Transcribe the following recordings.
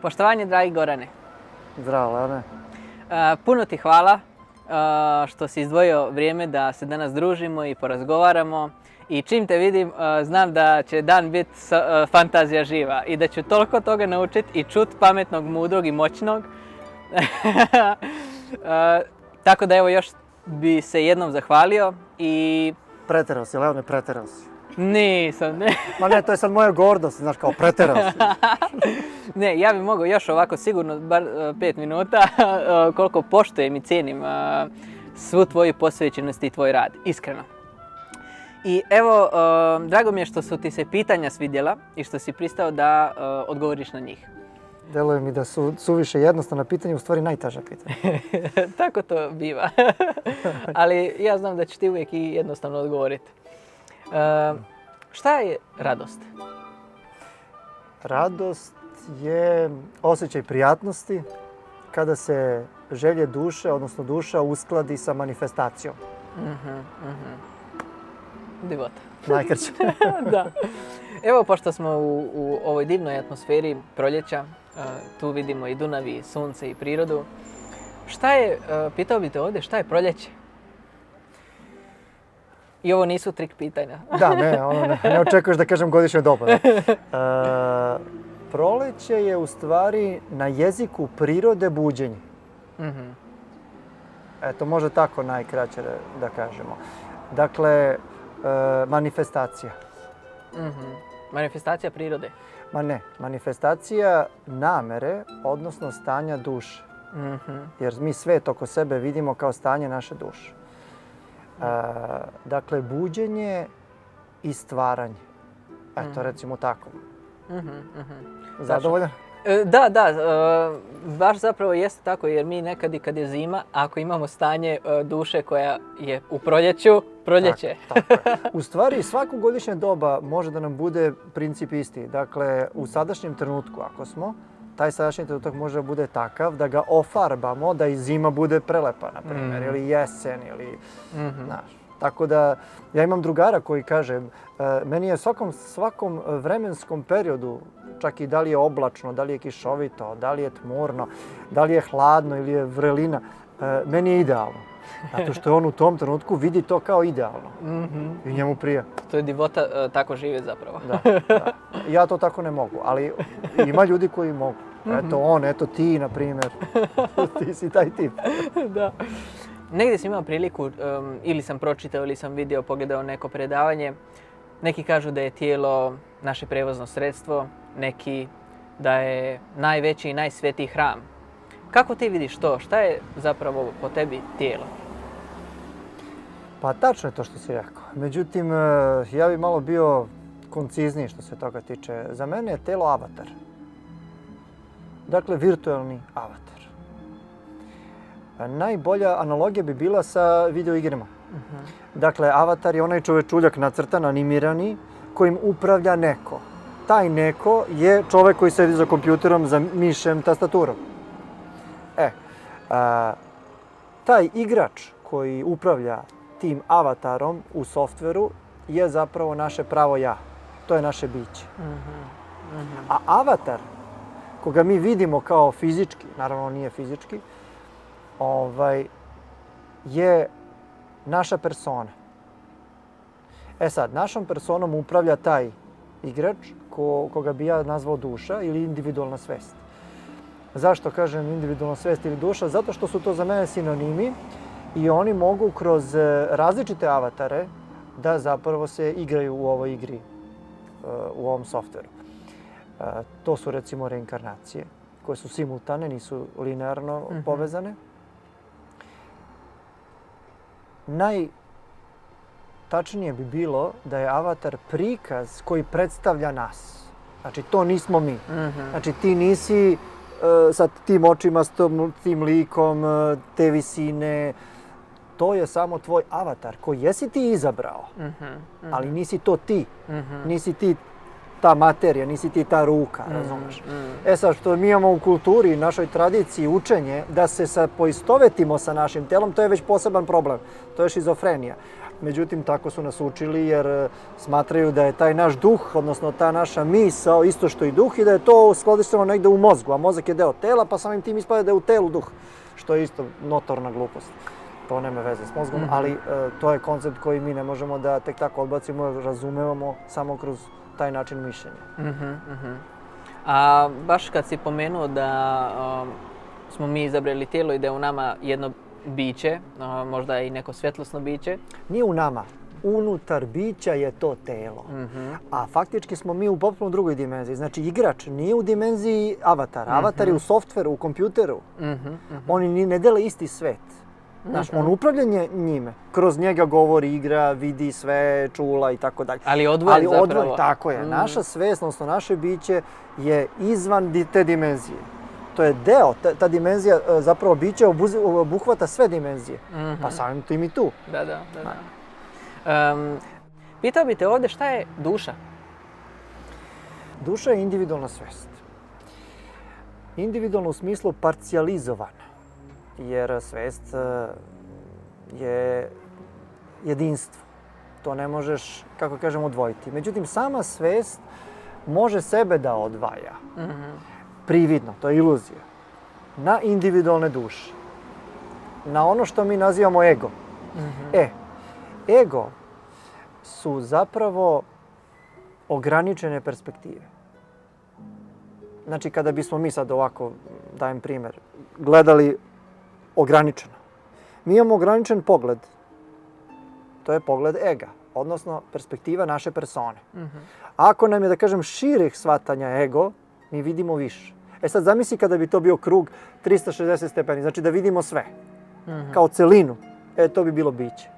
Poštovanje, dragi Gorane. Zdravo, Lane. Puno ti hvala što si izdvojio vrijeme da se danas družimo i porazgovaramo. I čim te vidim, znam da će dan biti fantazija živa i da ću toliko toga naučiti i čut pametnog, mudrog i moćnog. Tako da evo još bi se jednom zahvalio i... Preterao si, Leone, preterao si. Nisam, ne. Ma ne, to je sad moja gordost, znaš, kao preterao si. Ne, ja bi mogao još ovako sigurno bar 5 minuta koliko poštujem i cijenim svu tvoju posvećenost i tvoj rad, iskreno. I evo, drago mi je što su ti se pitanja svidjela i što si pristao da odgovoriš na njih. Deluje mi da su suviše jednostavna pitanja, u stvari najteža pitanja. Tako to biva. Ali ja znam da ćeš ti uvijek i jednostavno odgovoriti. Šta je radost? Radost je osjećaj prijatnosti kada se želje duše, odnosno duša, uskladi sa manifestacijom. Divota. Najkraće. Da. Evo, pošto smo u ovoj divnoj atmosferi proljeća, tu vidimo i Dunav, i sunce, i prirodu. Šta je, pitao bi te ovdje, šta je proljeće? I ovo nisu trik pitanja. Da, ne očekuješ da kažem godišnje doba. Proleće je u stvari na jeziku prirode buđenje. Eto, može tako najkraće da kažemo. Dakle, manifestacija. Manifestacija prirode? Ma ne, manifestacija namere, odnosno stanja duše. Jer mi svet oko sebe vidimo kao stanje naše duše. Dakle, buđenje i stvaranje. Eto, recimo tako. Zadovoljan? Da, baš zapravo jeste tako, jer mi nekad i kad je zima, ako imamo stanje duše koja je u proljeću, proljeće. Tako je. U stvari, svako godišnje doba može da nam bude princip isti. Dakle, u sadašnjem trenutku, ako smo, taj sadašnji trenutak može da bude takav da ga ofarbamo, da i zima bude prelepa, na primjer, ili jesen, ili, znaš. Tako da, ja imam drugara koji kaže, meni je svakom vremenskom periodu, čak i da li je oblačno, da li je kišovito, da li je tmurno, da li je hladno ili je vrelina, meni je idealno. Zato što on u tom trenutku vidi to kao idealno. I njemu prija. To je divota tako žive zapravo. Da. Ja to tako ne mogu, ali ima ljudi koji mogu. Eto on, eto ti, na primjer. Ti si taj tip. Da. Negdje sam imao priliku, ili sam pročitao, ili sam vidio, pogledao neko predavanje. Neki kažu da je tijelo naše prevozno sredstvo, neki da je najveći i najsvetiji hram. Kako ti vidiš to? Šta je zapravo po tebi tijelo? Pa tačno je to što si rekao. Međutim, ja bi malo bio koncizniji što se toga tiče. Za mene je tijelo avatar. Dakle, virtualni avatar. Najbolja analogija bi bila sa videoigrama. Dakle, avatar je onaj čovečuljak nacrtan, animirani, kojim upravlja neko. Taj neko je čovek koji sedi za kompjuterom, za mišem, tastaturom. Taj igrač koji upravlja tim avatarom u softveru je zapravo naše pravo ja. To je naše biće. A avatar, koga mi vidimo kao fizički, naravno on nije fizički, je naša persona. Sad, našom personom upravlja taj igrač koga bi ja nazvao duša ili individualna svest. Zašto kažem individualna svest ili duša? Zato što su to za mene sinonimi i oni mogu kroz različite avatare da zapravo se igraju u ovoj igri, u ovom softveru. To su recimo reinkarnacije koje su simultane, nisu linearno povezane. Najtačnije bi bilo da je avatar prikaz koji predstavlja nas. Znači, to nismo mi. Znači, ti nisi sa tim očima, s tim likom, te visine. To je samo tvoj avatar koji jesi ti izabrao, ali nisi to ti. Nisi ti ta materija, nisi ti ta ruka, razumeš? Sad, što mi imamo u kulturi, našoj tradiciji, učenje, da se poistovetimo sa našim telom, to je već poseban problem. To je šizofrenija. međutim tako su nas učili jer smatraju da je taj naš duh, odnosno ta naša misao isto što i duh i da je to skladišteno negde u mozgu, a mozak je deo tela pa samim tim ispada da je u telu duh, što je isto notorna glupost. To nema veze s mozgom, ali to je koncept koji mi ne možemo da tek tako odbacimo, razumevamo samo kroz taj način mišljenja. A baš kad si pomenuo da smo mi izabrali tijelo i da je u nama jedno biće, možda i neko svjetlosno biće. Nije u nama. Unutar bića je to telo. A faktički smo mi u potpuno drugoj dimenziji. Znači igrač nije u dimenziji avatara. Avatar je u softveru, u kompjuteru. Oni ne dele isti svet. Znaš, on upravlja njime. Kroz njega govori, igra, vidi sve, čula i tako dalje. Ali odvojen zapravo. Tako je. Naša svest, odnosno naše biće je izvan te dimenzije. To je deo, ta dimenzija zapravo biće obuhvata sve dimenzije. Pa samim tim i tu. Da. Pitao bi te ovdje šta je duša? Duša je individualna svest. Individualna u smislu parcijalizovana. Jer svest je jedinstvo. To ne možeš, kako kažem, odvojiti. Međutim, sama svest može sebe da odvaja. Prividno, to je iluzija. Na individualne duše. Na ono što mi nazivamo ego. Ego su zapravo ograničene perspektive. Znači, kada bismo mi sad ovako, dajem primjer, gledali ograničeno. Mi imamo ograničen pogled. To je pogled ega, odnosno perspektiva naše persone. Ako nam je, da kažem, širih shvatanja ego, mi vidimo više. Sad zamisli kada bi to bio krug 360 stepeni, znači da vidimo sve. Kao celinu. To bi bilo biće.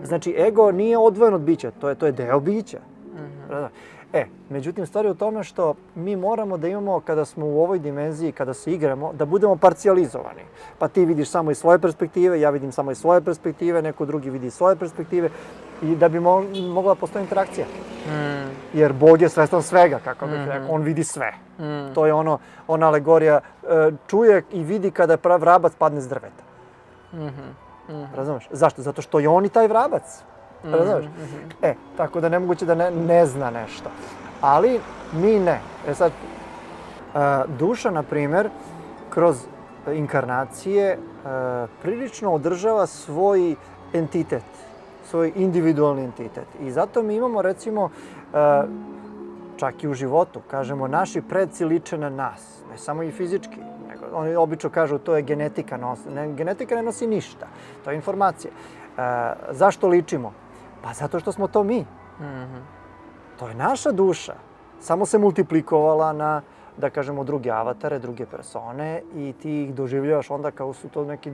Znači, ego nije odvojen od bića, to je deo bića. Međutim, stvar je u tome što mi moramo da imamo, kada smo u ovoj dimenziji, kada se igramo, da budemo parcijalizovani. Pa ti vidiš samo iz svoje perspektive, ja vidim samo iz svoje perspektive, neko drugi vidi iz svoje perspektive i da bi mogla postoji interakcija. Jer Bog je svestan svega, kako bih rekao, on vidi sve. To je ona alegorija, čuje i vidi kada vrabac padne s drveta. Razumeš? Zašto? Zato što je on i taj vrabac. Razumeš? Tako da nemoguće da ne zna nešto. Ali mi ne. Sad, duša, na primjer, kroz inkarnacije prilično održava svoj entitet, svoj individualni entitet. I zato mi imamo, recimo, čak i u životu, kažemo, naši preci liče na nas. Ne samo i fizički. Oni obično kažu to je genetika. Genetika ne nosi ništa. To je informacija. Zašto ličimo? Pa zato što smo to mi. To je naša duša. Samo se multiplikovala na, da kažemo, druge avatare, druge persone i ti ih doživljavaš onda kao su to neki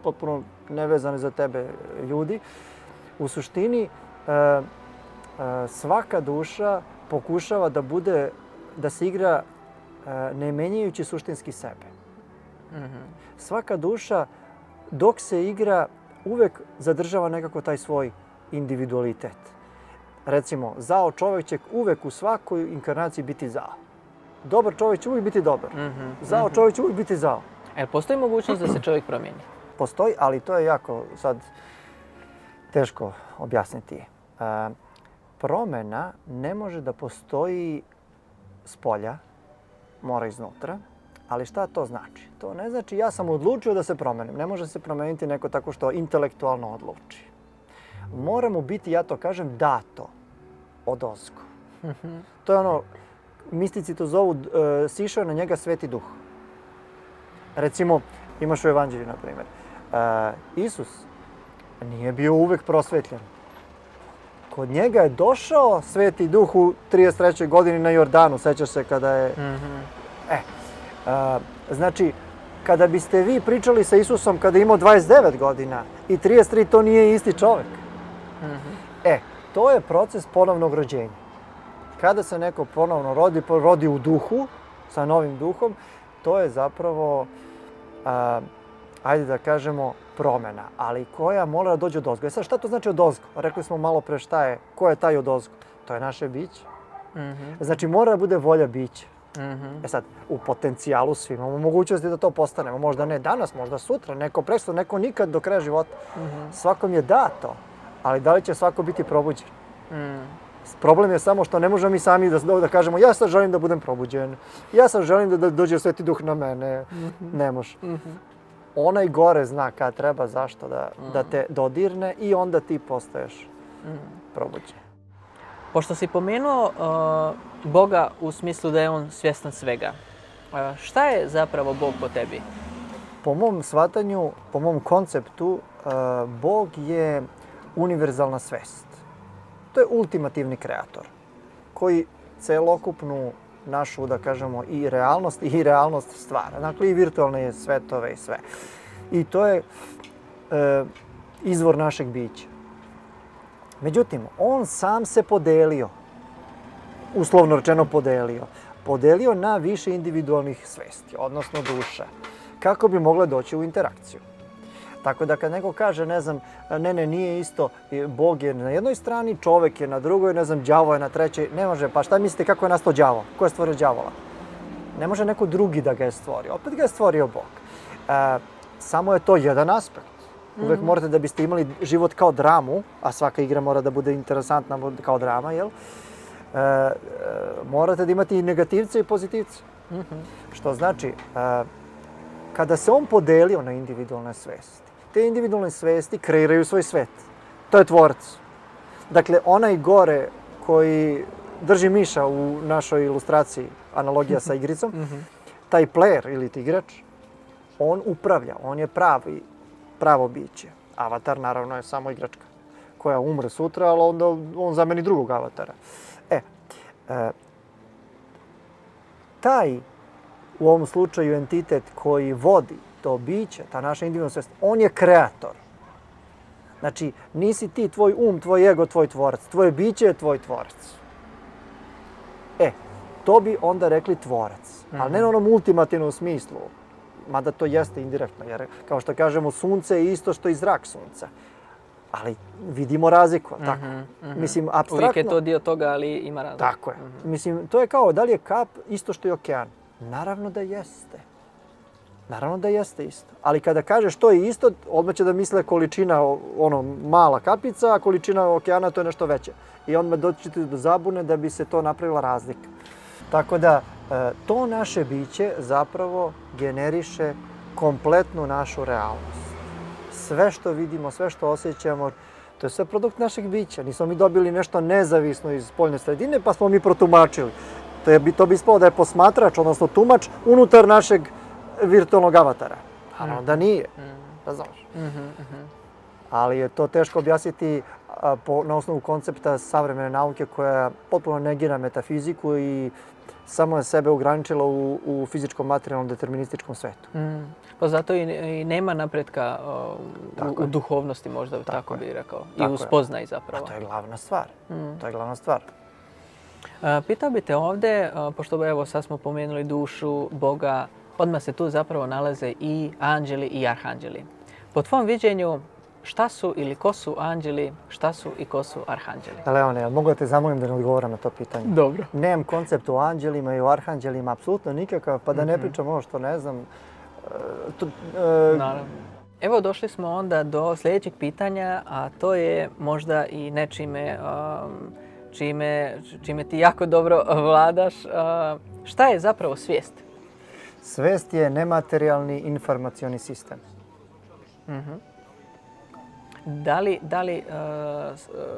potpuno nevezani za tebe ljudi. U suštini, svaka duša pokušava da se igra ne menjajući suštinski sebe. Svaka duša, dok se igra, uvek zadržava nekako taj svoj individualitet. Recimo, zao čovjek će uvek u svakoj inkarnaciji biti zao. Dobar čovjek će uvijek biti dobar. Zao čovjek će uvijek biti zao. Postoji mogućnost da se čovjek promijeni? Postoji, ali to je jako sad teško objasniti. Promjena ne može da postoji s polja, mora iznutra. Ali šta to znači? To ne znači ja sam odlučio da se promenim. Ne može se promeniti neko tako što intelektualno odluči. Mora mu biti, ja to kažem, dato odozgo. To je ono, mistici to zovu, sišao na njega Sveti Duh. Recimo, imaš u Evanđelju, na primjer. Isus nije bio uvek prosvetljen. Kod njega je došao Sveti Duh u 33. godini na Jordanu. Sećaš se kada je... Znači, kada biste vi pričali sa Isusom kada je imao 29 godina i 33, to nije isti čovjek. To je proces ponovnog rođenja. Kada se neko ponovno rodi u duhu, sa novim duhom, to je zapravo, ajde da kažemo, promjena, ali koja mora da dođe odozgo. Sad, šta to znači odozgo? Rekli smo malo pre šta je, ko je taj odozgo? To je naše biće. Znači, mora da bude volja bića. Sad, u potencijalu svi imamo mogućnosti da to postanemo. Možda ne danas, možda sutra, neko presto, neko nikad do kraja života. Svakom je dato ali da li će svako biti probuđen? Mm. Problem je samo što ne možemo mi sami da kažemo ja sad želim da budem probuđen, ja sad želim da dođe Sveti Duh na mene. Ne može. Onaj gore zna kad treba, zašto da te dodirne i onda ti postaješ probuđen. Pošto si pomenuo Boga u smislu da je on svjestan svega, šta je zapravo Bog po tebi? Po mom shvatanju, po mom konceptu, Bog je univerzalna svest. To je ultimativni kreator koji celokupnu našu, da kažemo, i realnost stvara. Dakle, i virtualne svetove i sve. I to je izvor našeg bića. Međutim, on sam se podelio, uslovno rečeno podelio na više individualnih svesti, odnosno duša, kako bi mogle doći u interakciju. Tako da kad neko kaže, ne znam, ne, nije isto, Bog je na jednoj strani, čovek je na drugoj, ne znam, đavo je na trećoj, ne može, pa šta mislite kako je nastao đavo? Ko je stvorio đavola? Ne može neko drugi da ga je stvorio, opet ga je stvorio Bog. Samo je to jedan aspekt. Uvek morate da biste imali život kao dramu, a svaka igra mora da bude interesantna kao drama, jel? Morate da imate i negativce i pozitivce. Što znači, kada se on podelio na individualne svesti, te individualne svesti kreiraju svoj svet. To je tvorac. Dakle, onaj gore koji drži miša u našoj ilustraciji, analogija sa igricom, taj player ili igrač, on upravlja, on je pravo biće. Avatar naravno je samo igračka koja umre sutra, ali onda on zameni drugog avatara. Taj, u ovom slučaju, entitet koji vodi to biće, ta naša individualna svest, on je kreator. Znači, nisi ti, tvoj tvoj ego, tvoj tvorac. Tvoje biće je tvoj tvorac. To bi onda rekli tvorac. Ali ne na onom ultimativnom smislu, mada to jeste indirektno, jer kao što kažemo, sunce je isto što i zrak sunca. Ali vidimo razliku, tako? Mislim, apstraktno... Uvijek je to dio toga, ali ima razliku. Tako je. Mislim, to je kao, da li je kap isto što i okean? Naravno da jeste. Naravno da jeste isto. Ali kada kažeš to je isto, odmah će da misle količina, mala kapica, a količina okeana to je nešto veće. I odmah doćete do zabune da bi se to napravila razlika. Tako da, to naše biće zapravo generiše kompletnu našu realnost. Sve što vidimo, sve što osjećamo, to je sve produkt našeg bića. Nismo mi dobili nešto nezavisno iz spoljne sredine, pa smo mi protumačili. To bi ispalo da je posmatrač, odnosno tumač, unutar našeg virtualnog avatara. Naravno da nije, da znaš. Ali je to teško objasniti na osnovu koncepta savremene nauke koja potpuno negira metafiziku i samo je sebe ograničila u fizičkom, materijalnom, determinističkom svetu. Pa zato i nema napretka u duhovnosti, možda tako bih rekao. I u spoznaji zapravo. A to je glavna stvar. To je glavna stvar. Pitao bih te ovdje, pošto evo sad smo pomenuli dušu, Boga, odmah se tu zapravo nalaze i anđeli i arhanđeli. Po tvom viđenju, šta su ili ko su anđeli, šta su i ko su arhanđeli? Leone, mogu da te zamolim da ne odgovoram na to pitanje? Dobro. Nemam koncept o anđelima i o arhanđelima, apsolutno nikakav, pa da ne pričam ovo što ne znam. Naravno. Evo došli smo onda do sljedećeg pitanja, a to je možda i nečime čime ti jako dobro vladaš. Šta je zapravo svijest? Svijest je nematerijalni informacioni sistem. Da li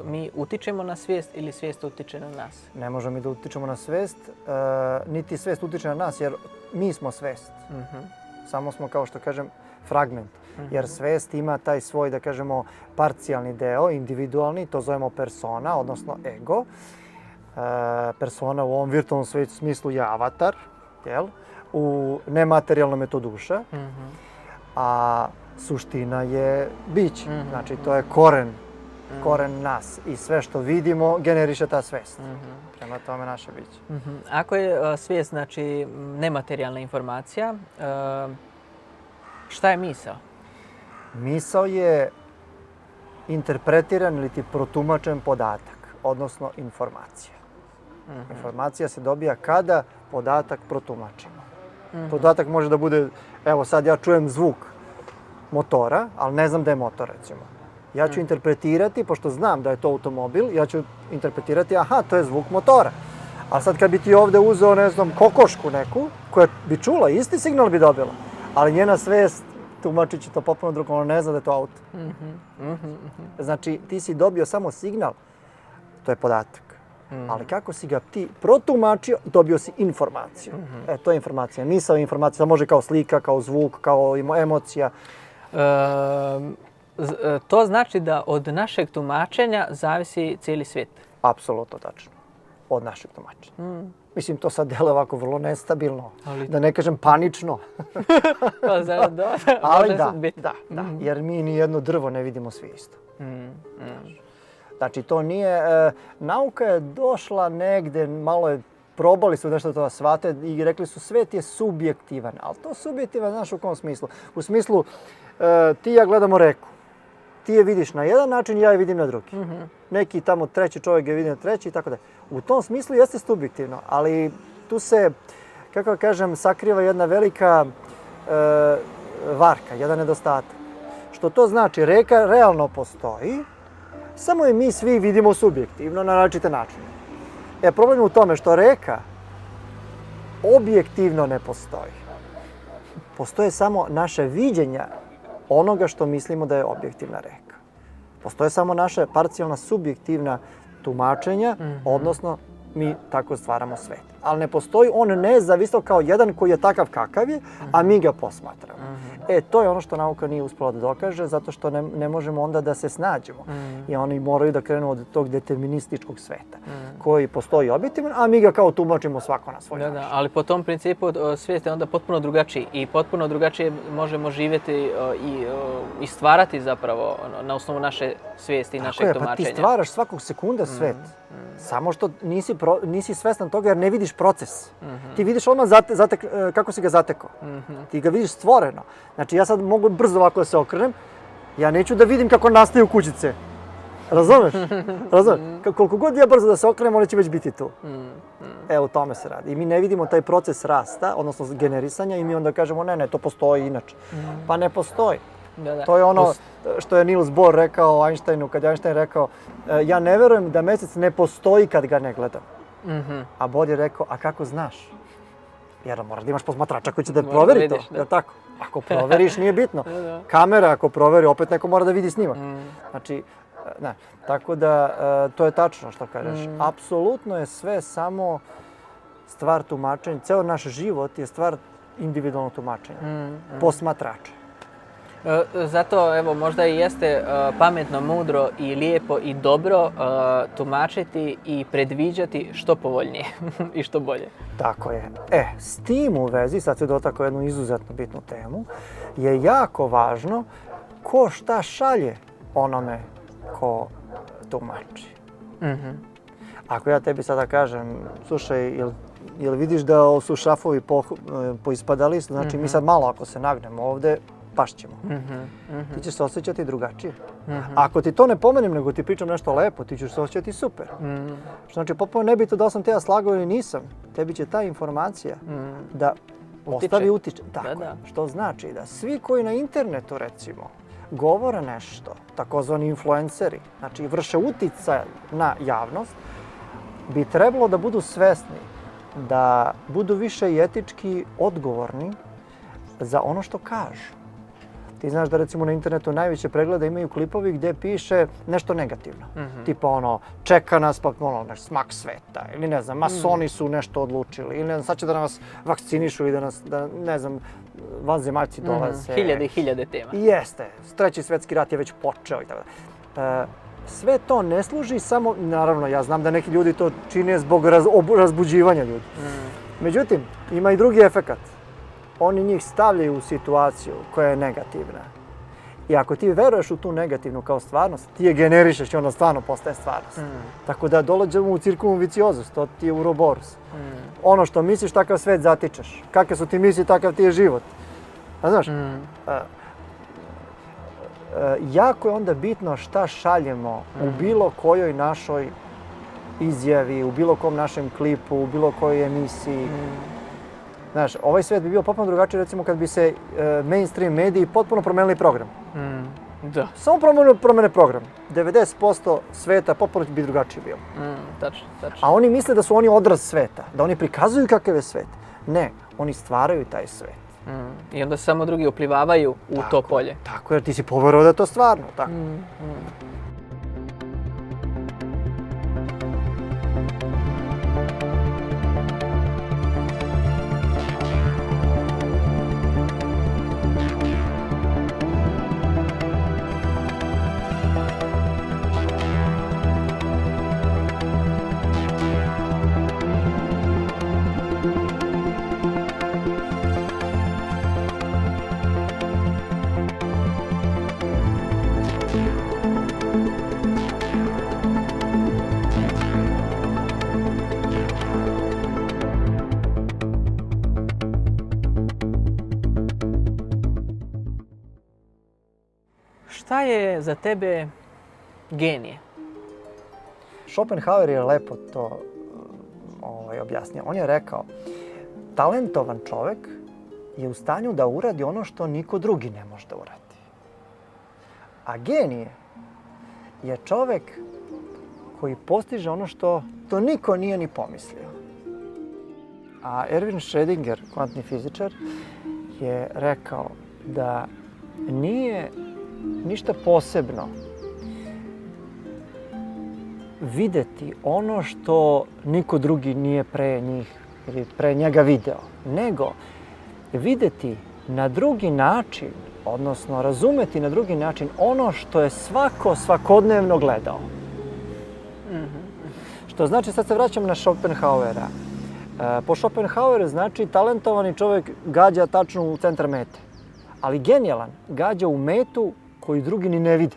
mi utičemo na svijest ili svijest utiče na nas? Ne možemo mi da utičemo na svijest, niti svijest utiče na nas, jer mi smo svijest. Samo smo, kao što kažem, fragment. Jer svijest ima taj svoj, da kažemo, parcijalni deo, individualni, to zovemo persona, odnosno ego. Persona u ovom virtualnom smislu je avatar, jel? U nematerijalnom je to duša, a suština je biće. Znači, to je koren nas i sve što vidimo generiše ta svijest. Prema tome naše biće. Ako je svijest, znači, nematerijalna informacija, šta je misao? Misao je interpretiran ili ti protumačen podatak, odnosno informacija. Informacija se dobija kada podatak protumačimo. Podatak može da bude, evo sad ja čujem zvuk motora, ali ne znam da je motor, recimo. Ja ću interpretirati, pošto znam da je to automobil, ja ću interpretirati, aha, to je zvuk motora. A sad kad bi ti ovdje uzeo, ne znam, kokošku neku, koja bi čula, isti signal bi dobila, ali njena svest tumačit će to potpuno drugo, ona ne zna da je to auto. Znači, ti si dobio samo signal, to je podatak. Ali kako si ga ti protumačio, dobio si informaciju. To je informacija. Misao je informacija, može kao slika, kao zvuk, kao emocija. To znači da od našeg tumačenja zavisi cijeli svijet. Apsolutno tačno. Od našeg tumačenja. Mislim, to sad dele ovako vrlo nestabilno, da ne kažem panično. Ali da, jer mi ni jedno drvo ne vidimo svi isto. Znači, to nije, nauka je došla negde, malo je, probali su nešto to da shvate i rekli su svet je subjektivan, ali to subjektivan, znaš u kom smislu? U smislu, ti i ja gledamo reku, ti je vidiš na jedan način, ja je vidim na drugi. Neki tamo treći čovjek je vidi na treći i tako da. U tom smislu jeste subjektivno, ali tu se, kako kažem, sakriva jedna velika varka, jedan nedostatak. Što to znači, reka realno postoji, samo je mi svi vidimo subjektivno na različite načine. Problem je u tome što reka objektivno ne postoji. Postoje samo naše viđenja onoga što mislimo da je objektivna reka. Postoje samo naše parcijalna subjektivna tumačenja, odnosno mi tako stvaramo svet. Ali ne postoji on nezavisno kao jedan koji je takav kakav je, a mi ga posmatramo. To je ono što nauka nije uspjela da dokaže, zato što ne možemo onda da se snađemo. I oni moraju da krenu od tog determinističkog sveta, koji postoji objektivan, a mi ga kao tumačimo svako na svoj način. Ali po tom principu svijet je onda potpuno drugačiji i potpuno drugačije možemo živjeti i stvarati zapravo na osnovu naše svijesti i našeg tumačenja. Pa ti stvaraš svakog sekunda svet. Samo što nisi svestan toga jer ne vidiš proces. Ti vidiš odmah kako si ga zatekao. Ti ga vidiš stvoreno. Znači ja sad mogu brzo ovako da se okrenem, ja neću da vidim kako nastaju kućice. Razumeš? Koliko god ja brzo da se okrenem, one će već biti tu. O tome se radi. I mi ne vidimo taj proces rasta, odnosno generisanja i mi onda kažemo ne, to postoji inače. Pa ne postoji. To je ono što je Niels Bohr rekao Einsteinu, kad je Einstein rekao ja ne verujem da mjesec ne postoji kad ga ne gledam. A Bohr je rekao, a kako znaš? Jer mora da imaš posmatrača koji će da proveri to, je li tako? Ako proveriš, nije bitno. Kamera ako proveri, opet neko mora da vidi snimak. Znači, ne. Tako da, to je tačno što kažeš. Apsolutno je sve samo stvar tumačenja. Ceo naš život je stvar individualnog tumačenja, posmatrača. Zato, evo, možda i jeste pametno, mudro i lijepo i dobro tumačiti i predviđati što povoljnije i što bolje. Tako je. S tim u vezi, sad se dotakao jednu izuzetno bitnu temu, je jako važno ko šta šalje onome ko tumači. Ako ja tebi sada kažem, slušaj, jel vidiš da su šrafovi poispadali, znači mi sad malo ako se nagnemo ovde, pašćemo. Ti ćeš se osjećati drugačije. Ako ti to ne pomenem, nego ti pričam nešto lepo, ti ćeš se osjećati super. Znači, potpuno nebitno da sam te ja slagao ili nisam. Tebi će ta informacija da ostavi utiče. Tako, što znači da svi koji na internetu, recimo, govore nešto, takozvani influenceri, znači vrše uticaj na javnost, bi trebalo da budu svesni da budu više i etički odgovorni za ono što kažu. Ti znaš da recimo na internetu najviše pregleda imaju klipovi gdje piše nešto negativno. Tipa ono, čeka nas pa ono, smak sveta ili ne znam, masoni su nešto odlučili ili ne znam, sad će da nas vakcinišu i da nas, ne znam, vanzemaljci dolaze. Hiljade i hiljade tema. Jeste, Treći svjetski rat je već počeo i tako da. Sve to ne služi samo, naravno ja znam da neki ljudi to čine zbog razbuđivanja ljudi. Međutim, ima i drugi efekat. Oni njih stavljaju u situaciju koja je negativna. I ako ti veruješ u tu negativnu kao stvarnost, ti je generišeš i ona stvarno postaje stvarnost. Tako da dođemo u circulum viciosus, to ti je uroboros. Ono što misliš, takav svet zatičeš. Kakve su ti misli, takav ti je život. A znaš, jako je onda bitno šta šaljemo u bilo kojoj našoj izjavi, u bilo kom našem klipu, u bilo kojoj emisiji. Znaš, ovaj svijet bi bio potpuno drugačiji recimo kad bi se mainstream mediji potpuno promenili program. Da. Samo promene program. 90% sveta potpuno će biti drugačije bilo. Tačno. A oni misle da su oni odraz sveta, da oni prikazuju kakav je svet. Ne, oni stvaraju taj svet. I onda samo drugi uplivavaju u to polje. Tako, jer ti si poverovao da je to stvarno. Tako. Šta je za tebe genije? Schopenhauer je lepo to objasnio. On je rekao, talentovan čovjek je u stanju da uradi ono što niko drugi ne može da uradi. A genije je čovjek koji postiže ono što niko nije ni pomislio. A Erwin Schrödinger, kvantni fizičar, je rekao da nije ništa posebno vidjeti ono što niko drugi nije pre njih ili pre njega video, nego vidjeti na drugi način, odnosno razumeti na drugi način ono što je svako svakodnevno gledao. Što znači, sad se vraćam na Schopenhauera. Po Schopenhaueru znači talentovani čovjek gađa tačno u centar mete, ali genijalan gađa u metu koju drugi ni ne vide.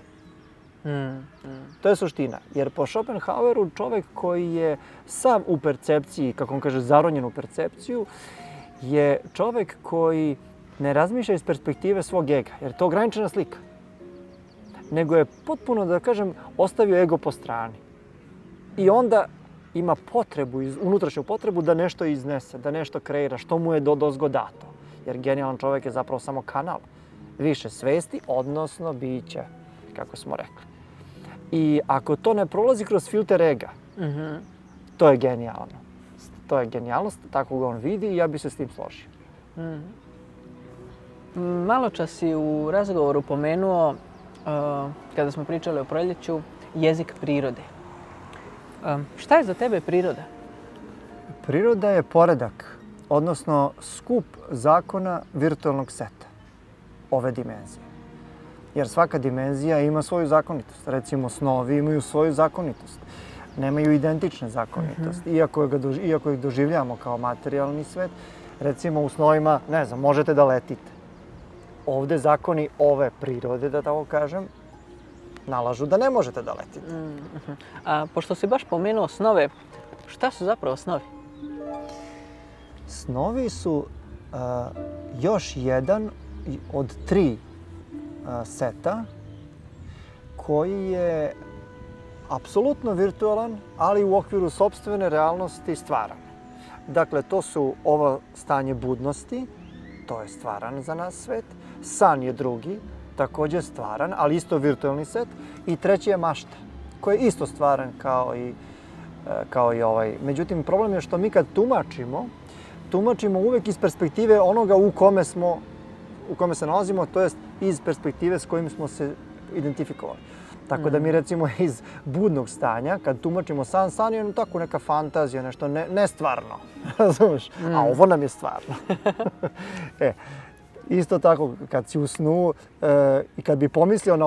To je suština. Jer po Schopenhaueru čovjek koji je sam u percepciji, kako on kaže, zaronjen u percepciju, je čovjek koji ne razmišlja iz perspektive svog ega, jer to je ograničena slika. Nego je potpuno, da kažem, ostavio ego po strani. I onda ima potrebu, unutrašnju potrebu da nešto iznese, da nešto kreira, što mu je dozgo dato. Jer genijalan čovjek je zapravo samo kanal više svesti, odnosno bića, kako smo rekli. I ako to ne prolazi kroz filter ega, to je genijalno. To je genijalnost, tako ga on vidi i ja bi se s tim složio. Malo čas si u razgovoru pomenuo, kada smo pričali o proljeću, jezik prirode. Šta je za tebe priroda? Priroda je poredak, odnosno skup zakona virtualnog seta ove dimenzije. Jer svaka dimenzija ima svoju zakonitost. Recimo, snovi imaju svoju zakonitost. Nemaju identične zakonitosti. Iako ih doživljamo kao materijalni svet, recimo u snovima, ne znam, možete da letite. Ovde zakoni ove prirode, da tako kažem, nalažu da ne možete da letite. A pošto si baš pomenuo snove, šta su zapravo snovi? Snovi su još jedan od 3 seta koji je apsolutno virtualan, ali u okviru sopstvene realnosti stvaran. Dakle, to su ovo stanje budnosti, to je stvaran za nas svet. San je drugi, također stvaran, ali isto virtualni set. I treći je mašta, koji je isto stvaran kao i ovaj. Međutim, problem je što mi kad tumačimo uvek iz perspektive onoga u kome se nalazimo, to jest iz perspektive s kojim smo se identifikovali. Tako da mi recimo iz budnog stanja, kad tumačimo san je tako neka fantazija, nešto nestvarno, razumiješ? A ovo nam je stvarno. Isto tako, kad si u snu i kad bi pomislio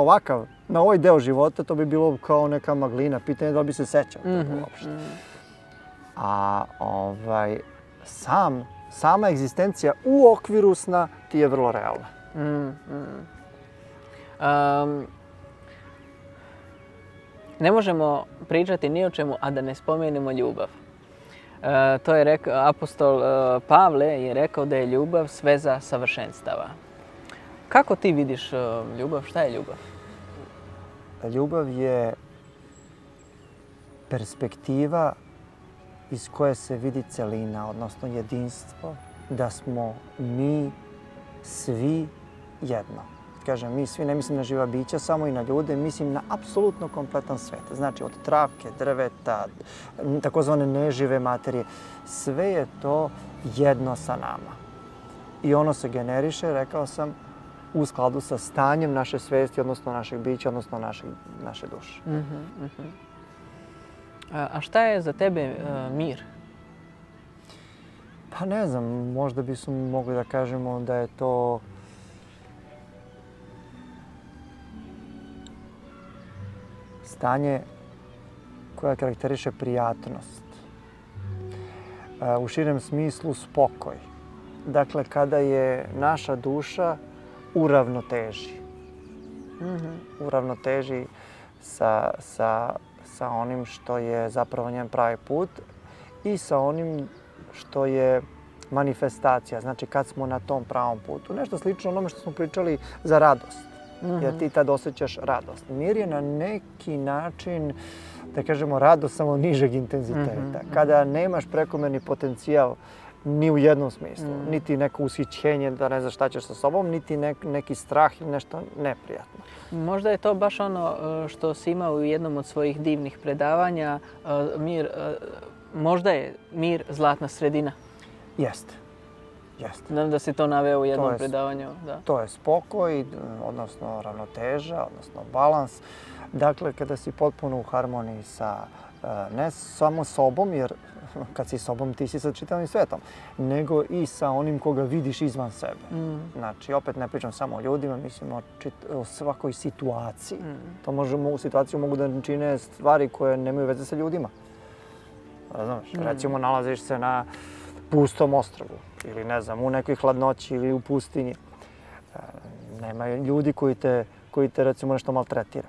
na ovaj deo života, to bi bilo kao neka maglina, pitanje da li bi se sećao toga uopšte. A sama egzistencija u okviru sna ti je vrlo realna. Ne možemo pričati ni o čemu, a da ne spomenemo ljubav. To je rekao apostol Pavle, je rekao da je ljubav sveza savršenstava. Kako ti vidiš ljubav? Šta je ljubav? Ljubav je perspektiva iz koje se vidi celina, odnosno jedinstvo, da smo mi svi jedno. kažem mi svi, ne mislim na živa bića, samo i na ljude, mislim na apsolutno kompletan svet. Znači od travke, drveta, takozvane nežive materije, sve je to jedno sa nama. I ono se generiše, rekao sam, u skladu sa stanjem naše svesti, odnosno našeg bića, odnosno naše duše. A šta je za tebe mir? Pa ne znam, možda bismo mogli da kažemo da je to stanje koje karakteriše prijatnost. U širem smislu spokoj. Dakle, kada je naša duša u ravnoteži. U ravnoteži sa onim što je zapravo njen pravi put i sa onim što je manifestacija, znači kad smo na tom pravom putu. Nešto slično onome što smo pričali za radost, jer ti tad osjećaš radost. Mir je na neki način, da kažemo, radost samo nižeg intenziteta. Kada nemaš prekomerni potencijal ni u jednom smislu, niti neko ushićenje da ne znaš šta ćeš sa sobom, niti neki strah ili nešto neprijatno. Možda je to baš ono što si imao u jednom od svojih divnih predavanja, možda je mir zlatna sredina. Jeste. Znam da si to naveo u jednom predavanju. Da. To je spokoj, odnosno ravnoteža, odnosno balans. Dakle, kada si potpuno u harmoniji sa ne samo sobom, jer kad si sobom ti si sa čitavim svetom, nego i sa onim koga vidiš izvan sebe. Znači, opet ne pričam samo o ljudima, mislim o svakoj situaciji. U situaciju mogu da čine stvari koje nemaju veze sa ljudima. Razumeš? Recimo, nalaziš se na pustom ostrvu ili ne znam, u nekoj hladnoći ili u pustinji. Nema ljudi koji te recimo nešto maltretira.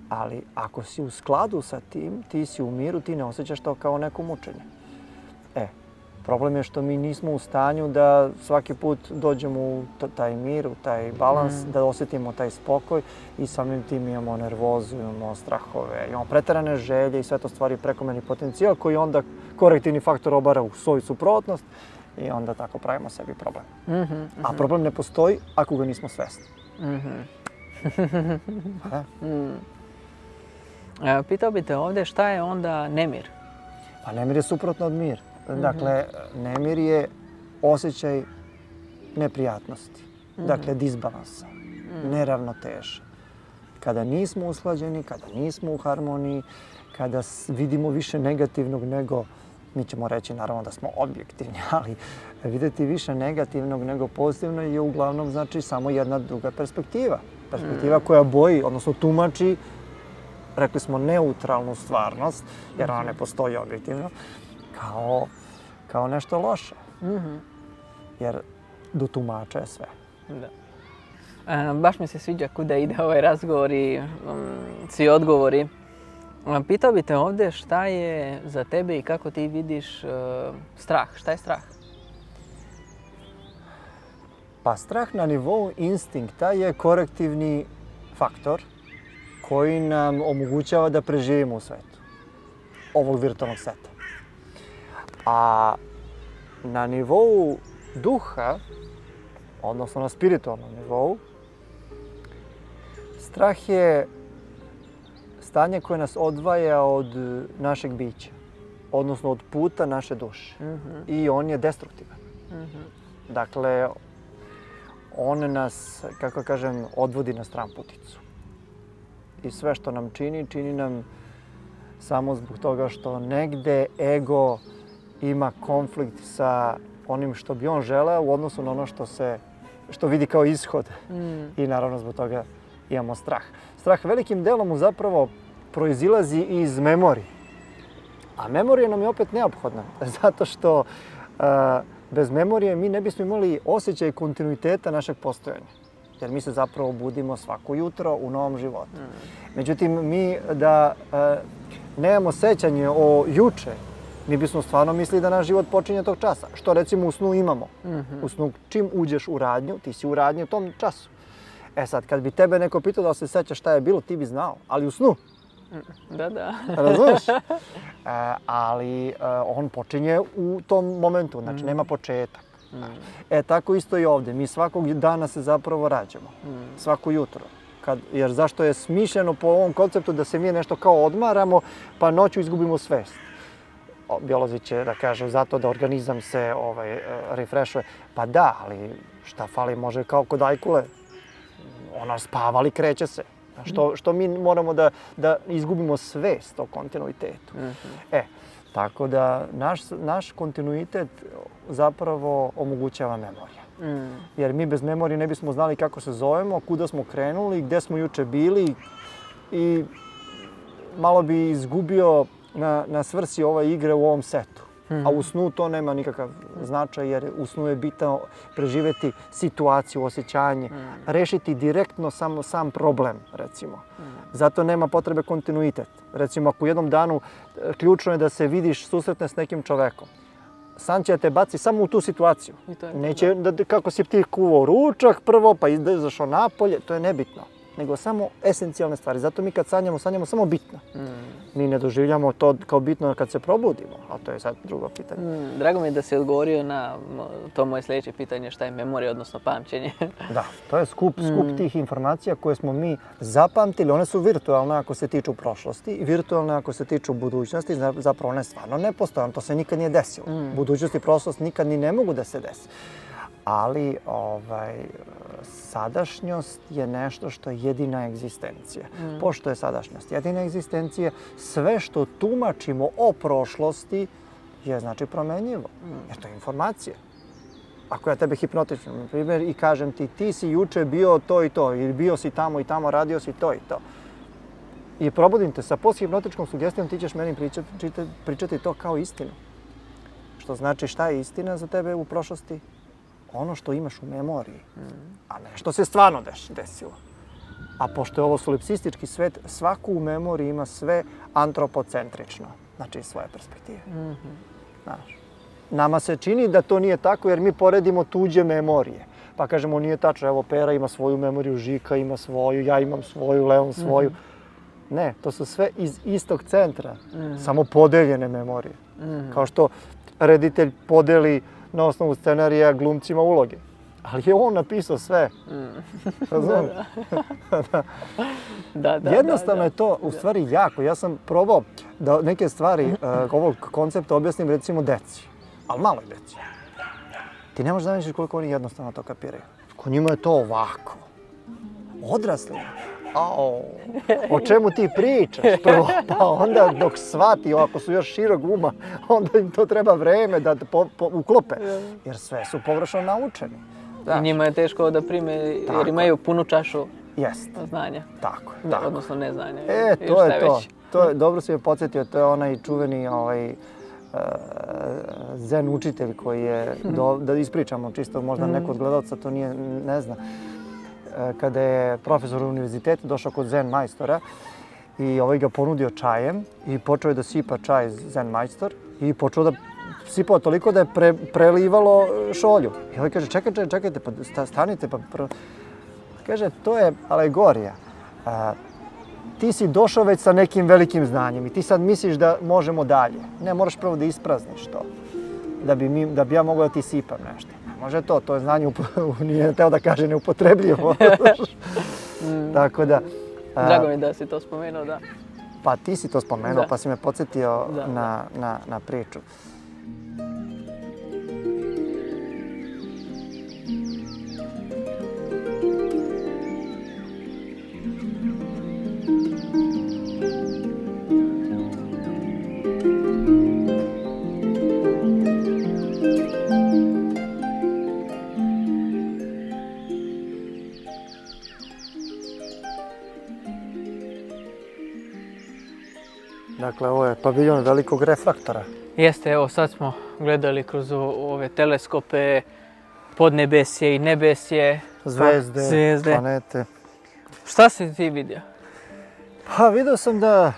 Ali ako si u skladu sa tim, ti si u miru, ti ne osjećaš to kao neko mučenje. Problem je što mi nismo u stanju da svaki put dođemo u taj mir, u taj balans, da osjetimo taj spokoj i samim tim imamo nervozu, imamo strahove, imamo preterane želje i sve to stvari prekomerni potencijal koji onda korektivni faktor obara u svoju suprotnost i onda tako pravimo sebi problem. A problem ne postoji ako ga nismo svesni. Pitao bih te ovdje šta je onda nemir? Pa nemir je suprotno od mira. Dakle, nemir je osjećaj neprijatnosti, dakle disbalansa, neravnoteže. Kada nismo usklađeni, kada nismo u harmoniji, kada vidimo više negativnog nego, mi ćemo reći naravno da smo objektivni, ali vidjeti više negativnog nego pozitivno je uglavnom znači samo jedna druga perspektiva. Perspektiva koja boji, odnosno tumači, rekli smo neutralnu stvarnost, jer ona ne postoji objektivno, kao nešto loše. Jer do tumača je sve. Da. Baš mi se sviđa kuda ide ovaj razgovor i svi odgovori. Pitao bih te ovdje šta je za tebe i kako ti vidiš strah. Šta je strah? Pa strah na nivou instinkta je korektivni faktor koji nam omogućava da preživimo u svetu, ovog virtualnog sveta. A na nivou duha, odnosno na spiritualnom nivou, strah je stanje koje nas odvaja od našeg bića, odnosno od puta naše duše. I on je destruktivan. Dakle, on nas, kako kažem, odvodi na stranputicu. I sve što nam čini nam samo zbog toga što negde ego ima konflikt sa onim što bi on želeo u odnosu na ono što vidi kao ishod. I naravno zbog toga imamo strah. Strah velikim delom mu zapravo proizilazi iz memorije. A memorija nam je opet neophodna, zato što bez memorije mi ne bismo imali osjećaj kontinuiteta našeg postojanja. Jer mi se zapravo budimo svako jutro u novom životu. Međutim, mi da nemamo sećanje o juče, mi bismo stvarno mislili da naš život počinje tog časa. Što recimo u snu imamo. U snu čim uđeš u radnju, ti si u radnji u tom času. E sad, kad bi tebe neko pitao da se sećaš šta je bilo, ti bi znao, ali u snu. Da. Razumeš? Ali on počinje u tom momentu, znači nema početak. Tako isto i ovdje. Mi svakog dana se zapravo rađamo. Svako jutro. Jer zašto je smišljeno po ovom konceptu da se mi nešto kao odmaramo, pa noću izgubimo svest. Biolozi će da kažu zato da organizam se refreshuje. Pa da, ali šta fali, može kao kod ajkule. Ona spava, ali kreće se. Što mi moramo da izgubimo svest o kontinuitetu. Tako da naš kontinuitet zapravo omogućava memorija. Jer mi bez memorije ne bismo znali kako se zovemo, kuda smo krenuli, gdje smo juče bili i malo bi izgubio na svrsi ove igre u ovom setu. A u snu to nema nikakav značaj jer u snu je bitno preživjeti situaciju, osjećanje, rešiti direktno samo sam problem, recimo. Zato nema potrebe kontinuitet. Recimo, ako u jednom danu ključno je da se vidiš, susretne s nekim čovekom, san će te baci samo u tu situaciju. Neće kako si ti kuvao ručak prvo, pa izašao napolje, to je nebitno. Nego samo esencijalne stvari. Zato mi kad sanjamo samo bitno. Mi ne doživljamo to kao bitno kad se probudimo, a to je sad drugo pitanje. Drago mi je da si odgovorio na to moje sljedeće pitanje, šta je memorija, odnosno pamćenje. Da, to je skup tih informacija koje smo mi zapamtili. One su virtualne ako se tiču prošlosti i virtualne ako se tiču budućnosti. Zapravo one stvarno ne postoje, to se nikad nije desilo. Budućnost i prošlost nikad ni ne mogu da se desi. Ali sadašnjost je nešto što je jedina egzistencija. Pošto je sadašnjost jedina egzistencija, sve što tumačimo o prošlosti je znači promenjivo. Jer to je informacija. Ako ja tebe hipnotičem, na primjer, i kažem ti si juče bio to i to, ili bio si tamo i tamo, radio si to i to. I probudim te sa posthipnotičkom sugestijom, ti ćeš meni pričati to kao istinu. Što znači šta je istina za tebe u prošlosti? Ono što imaš u memoriji, a ne što se stvarno desilo. A pošto je ovo solipsistički svet, svaku u memoriji ima sve antropocentrično, znači iz svoje perspektive. Znaš, nama se čini da to nije tako jer mi poredimo tuđe memorije. Pa kažemo nije tačno, evo Pera ima svoju memoriju, Žika ima svoju, ja imam svoju, Leon svoju. Ne, to su sve iz istog centra, samo podeljene memorije. Kao što reditelj podeli na osnovu scenarija glumcima uloge. Ali je on napisao sve. Razumiješ? Jednostavno je to u stvari jako. Ja sam probao da neke stvari ovog koncepta objasnim recimo deci. Ali maloj deci. Ti ne možeš zamisliti koliko oni jednostavno to kapiraju. Kod njima je to ovako. Odrasli. O čemu ti pričaš prvo, pa onda dok shvati, ako su još širog uma, onda im to treba vreme da uklope, jer sve su površno naučeni. I njima je teško da prime, jer imaju punu čašu znanja. Tako. Odnosno neznanja. To je to. Dobro si me podsjetio, to je onaj čuveni zen učitelj koji je, da ispričamo čisto, možda neko od gledalca to ne zna. Kada je profesor univerziteta došao kod zen majstora i ga ponudio čajem i počeo je da sipa čaj zen majstor i počeo da sipao toliko da je prelivalo šolju. I kaže, čekajte, pa stanite, pa... Kaže, to je alegorija. Ti si došao već sa nekim velikim znanjem i ti sad misliš da možemo dalje. Ne, moraš prvo da isprazniš to, da bi ja mogao da ti sipam nešto. Može to je znanje, nije teo da kaže neupotrebljivo. Tako da... Drago mi da si to spomenuo, da. Pa ti si to spomenuo, pa si me podsjetio na priču. Dakle, ovo je paviljon velikog refraktora. Jeste, evo sad smo gledali kroz ove teleskope, podnebesje i nebesje, zvezde, planete. Šta si ti vidio? Pa vidio sam da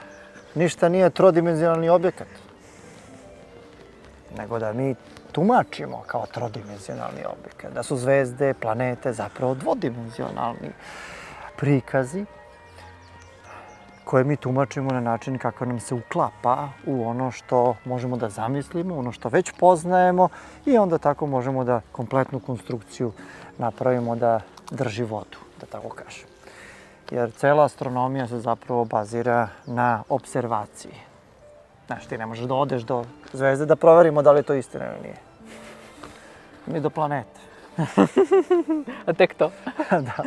ništa nije trodimenzionalni objekat, nego da mi tumačimo kao trodimenzionalni objekat, da su zvezde, planete zapravo dvodimenzionalni prikazi koje mi tumačimo na način kako nam se uklapa u ono što možemo da zamislimo, ono što već poznajemo i onda tako možemo da kompletnu konstrukciju napravimo da drži vodu, da tako kažem. Jer cela astronomija se zapravo bazira na observaciji. Znaš, ti ne možeš da odeš do zvezde da proverimo da li je to istina ili nije. Mi do planete. A tek to? Da.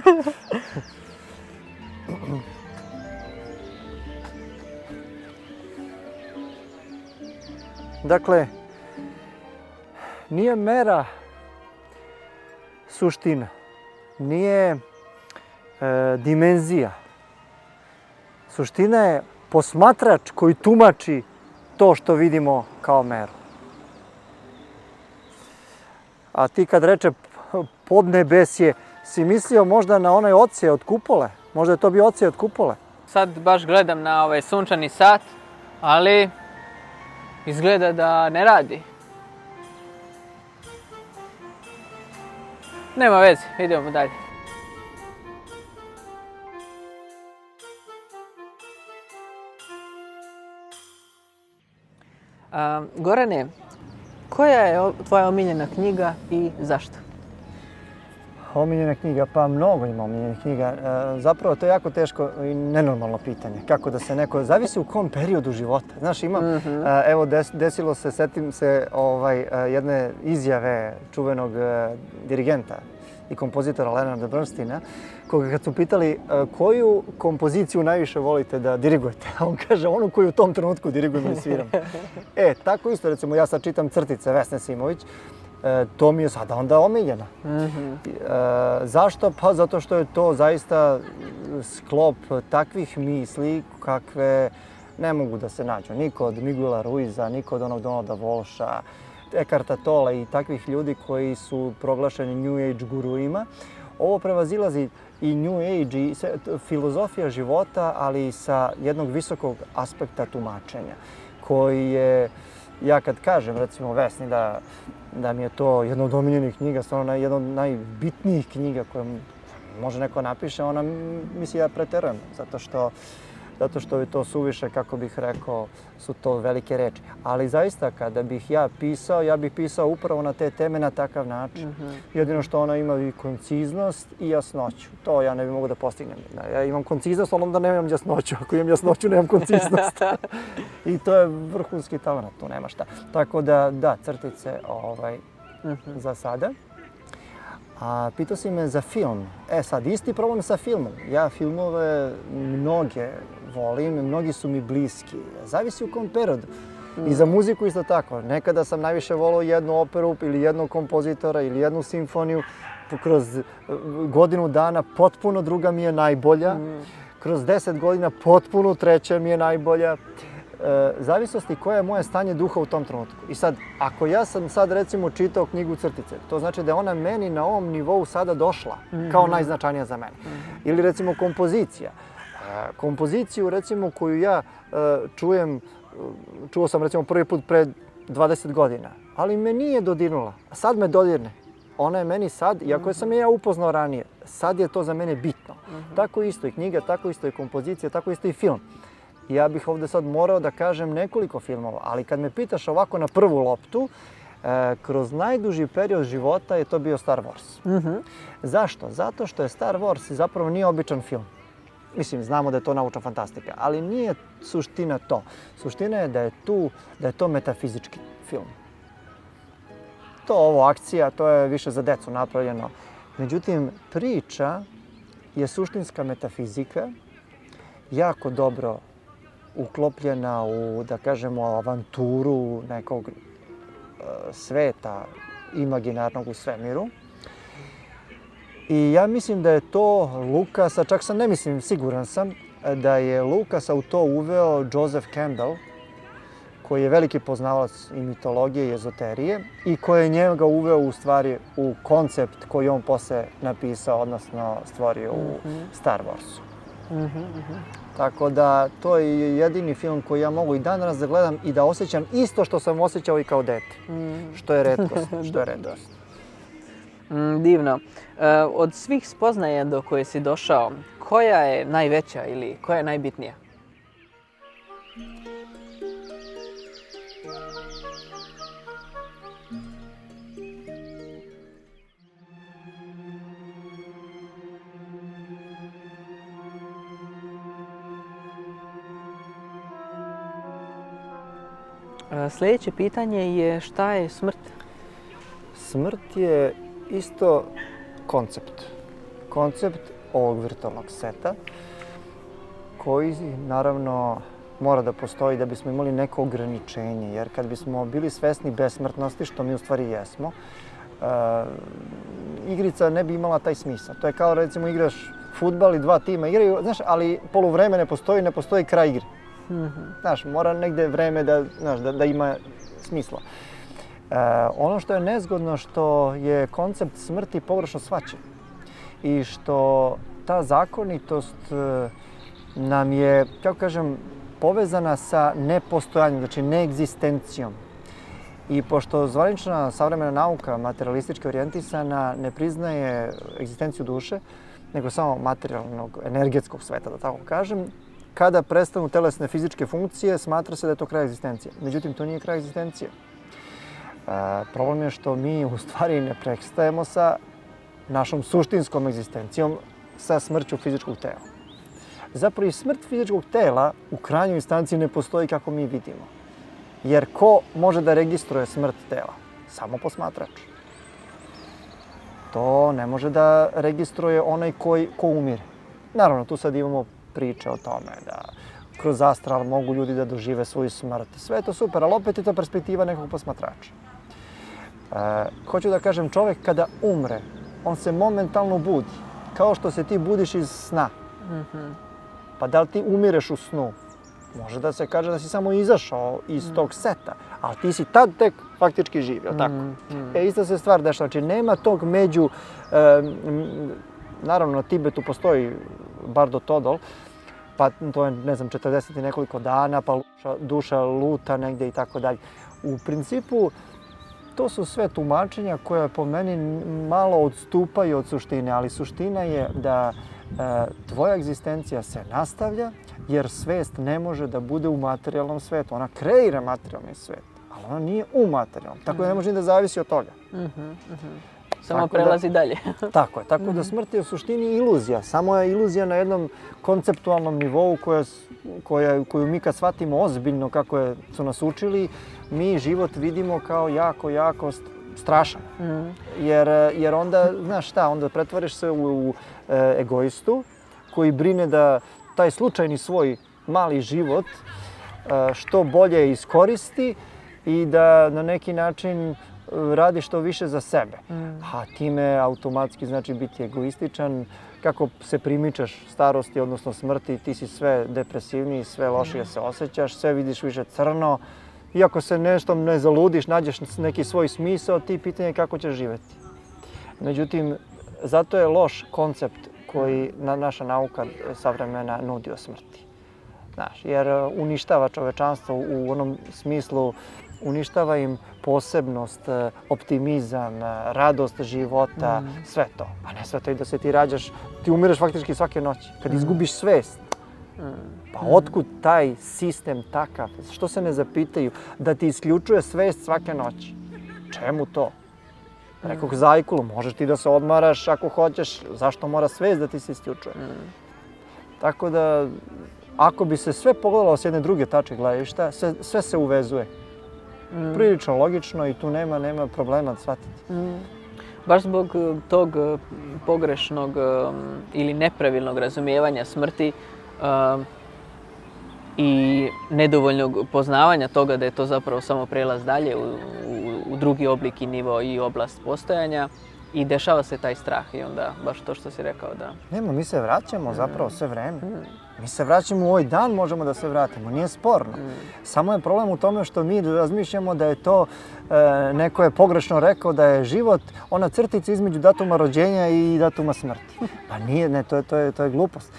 Dakle, nije mera suština, nije dimenzija. Suština je posmatrač koji tumači to što vidimo kao meru. A ti kad reče podnebesje, si mislio možda na onaj odsej od kupole? Možda je to bio odsej od kupole? Sad baš gledam na ovaj sunčani sat, ali izgleda da ne radi. Nema veze, idemo dalje. Gorane, koja je tvoja omiljena knjiga i zašto? Omiljena knjiga, pa mnogo ima omiljenih knjiga. Zapravo to je jako teško i nenormalno pitanje. Kako da se neko, zavisi u kom periodu života. Znaš, imam, evo desilo se, setim se jedne izjave čuvenog dirigenta i kompozitora Leonarda Bernsteina, koga kad su pitali koju kompoziciju najviše volite da dirigujete, a on kaže onu koju u tom trenutku dirigujem i sviram. Tako isto, recimo, ja sad čitam Crtice Vesne Simović, to mi je sada onda omiljena. Zašto? Pa zato što je to zaista sklop takvih misli kakve ne mogu da se nađu. Ni kod Miguela Ruiza, ni kod onog Donalda Walsha, Eckharta Tolle i takvih ljudi koji su proglašeni New Age guruima. Ovo prevazilazi i New Age i filozofija života, ali sa jednog visokog aspekta tumačenja, koji je, ja kad kažem, recimo Vesni, da mi je to jedna od omiljenih knjiga, stvarno jedna od najbitnijih knjiga koje može neko napiše, ona misli ja preterujem, zato što je to suviše, kako bih rekao, su to velike reči. Ali zaista, kada bih ja bih pisao upravo na te teme na takav način. Jedino što ona ima i konciznost i jasnoću. To ja ne bih mogao da postignem. Ja imam konciznost, ali onda nemam jasnoću. Ako imam jasnoću, nemam konciznost. I to je vrhunski talent, tu nema šta. Tako da, Crtice za sada. A pitao si me za film. Sad, isti problem sa filmom. Ja filmove mnoge volim, mnogi su mi bliski. Zavisi u kom periodu. I za muziku isto tako. Nekada sam najviše volio jednu operu ili jednog kompozitora ili jednu simfoniju. Kroz godinu dana potpuno druga mi je najbolja. Kroz 10 godina potpuno treća mi je najbolja. Zavisnosti koje je moje stanje duha u tom trenutku. I sad, ako ja sam sad recimo čitao knjigu Crtice, to znači da je ona meni na ovom nivou sada došla kao najznačajnija za mene. Ili recimo kompozicija. Kompoziciju recimo koju ja čuo sam recimo prvi put pre 20 godina, ali me nije dodirnula. A sad me dodirne. Ona je meni sad, iako sam je ja upoznao ranije, sad je to za mene bitno. Tako isto i knjiga, tako isto i kompozicija, tako isto i film. Ja bih ovdje sad morao da kažem nekoliko filmova, ali kad me pitaš ovako na prvu loptu, kroz najduži period života je to bio Star Wars. Zašto? Zato što je Star Wars zapravo nije običan film. Mislim, znamo da je to naučna fantastika, ali nije suština to. Suština je da je to metafizički film. Ovo akcija, to je više za decu napravljeno. Međutim, priča je suštinska metafizika, jako dobro uklopljena u, da kažemo, avanturu nekog sveta imaginarnog u svemiru. I ja mislim da je to Lucasa, čak sam ne mislim, siguran sam, da je Lucasa u to uveo Joseph Campbell, koji je veliki poznavalac i mitologije i ezoterije i koji je njega uveo u stvari u koncept koji on posle napisao, odnosno stvorio u Star Warsu. Tako da to je jedini film koji ja mogu i dan danas da gledam i da osjećam isto što sam osjećao i kao dete. Što je retkost. Divno. Od svih spoznaja do koje si došao, koja je najveća ili koja je najbitnija? Sljedeće pitanje je šta je smrt? Smrt je isto koncept. Koncept ovog virtualnog seta koji naravno mora da postoji da bismo imali neko ograničenje. Jer kad bismo bili svesni besmrtnosti, što mi u stvari jesmo, igrica ne bi imala taj smisao. To je kao recimo igraš fudbal i dva tima igraju, znaš, ali poluvreme ne postoji kraj igre. Znaš, mora negde vreme da ima smisla. Ono što je nezgodno što je koncept smrti pogrešno shvaćen i što ta zakonitost nam je, kako kažem, povezana sa nepostojanjem, znači neegzistencijom. I pošto zvanična savremena nauka, materialistički orijentisana, ne priznaje egzistenciju duše, nego samo materijalnog, energetskog sveta, da tako kažem, kada prestanu telesne fizičke funkcije, smatra se da je to kraj egzistencije. Međutim, to nije kraj egzistencije. Problem je što mi u stvari ne prestajemo sa našom suštinskom egzistencijom, sa smrću fizičkog tela. Zapravo i smrt fizičkog tela u krajnjoj instanciji ne postoji kako mi vidimo. Jer ko može da registruje smrt tela? Samo posmatrač. To ne može da registruje onaj ko umire. Naravno, tu sad imamo priče o tome da kroz astral mogu ljudi da dožive svoju smrt. Sve je to super, ali opet je to perspektiva nekog posmatrača. Hoću da kažem, čovjek kada umre, on se momentalno budi. Kao što se ti budiš iz sna. Pa da li ti umireš u snu? Može da se kaže da si samo izašao iz tog seta, ali ti si tad tek faktički živ, jel' tako? Ista se stvar dešava, znači nema tog među, naravno na Tibetu postoji Bardo Todol, pa to je, ne znam, 40 i nekoliko dana, pa duša luta negdje i tako dalje. U principu, to su sve tumačenja koja po meni malo odstupaju od suštine, ali suština je da tvoja egzistencija se nastavlja, jer svest ne može da bude u materijalnom svetu. Ona kreira materijalni svet, ali ona nije u materijalnom. Tako da ne može ni da zavisi od toga. Samo prelazi dalje. Tako je. Tako da smrt je u suštini iluzija. Samo je iluzija na jednom konceptualnom nivou koju mi kad shvatimo ozbiljno kako su nas učili, mi život vidimo kao jako strašan. Jer onda, znaš šta, onda pretvoriš se u egoistu koji brine da taj slučajni svoj mali život što bolje iskoristi i da na neki način radi što više za sebe. A time automatski znači biti egoističan. Kako se primičaš starosti, odnosno smrti, ti si sve depresivniji, sve lošije se osjećaš, sve vidiš više crno. Iako se nešto ne zaludiš, nađeš neki svoj smisao, ti pitanje je kako ćeš živjeti. Međutim, zato je loš koncept koji naša nauka savremena nudi o smrti. Znaš, jer uništava čovečanstvo u onom smislu, uništava im posebnost, optimizam, radost života, sve to. A ne sve to i da se ti rađaš, ti umireš faktički svake noći. Kad izgubiš svest, pa otkud taj sistem takav, što se ne zapitaju, da ti isključuje svest svake noći? Čemu to? Rekog Zajkulu, možeš ti da se odmaraš ako hoćeš, zašto mora svest da ti se isključuje? Tako da, ako bi se sve pogledalo s jedne druge tačke gledišta, sve se uvezuje. Prilično logično i tu nema problema da shvatiti. Baš zbog tog pogrešnog ili nepravilnog razumijevanja smrti i nedovoljnog poznavanja toga da je to zapravo samo prelaz dalje u drugi oblik i nivo i oblast postojanja i dešava se taj strah i onda baš to što si rekao da... Nema, mi se vraćamo zapravo sve vreme. Mi se vraćamo u ovaj dan, možemo da se vratimo, nije sporno. Samo je problem u tome što mi razmišljamo da je to, neko je pogrešno rekao da je život ona crtica između datuma rođenja i datuma smrti. Pa nije, ne, to je glupost.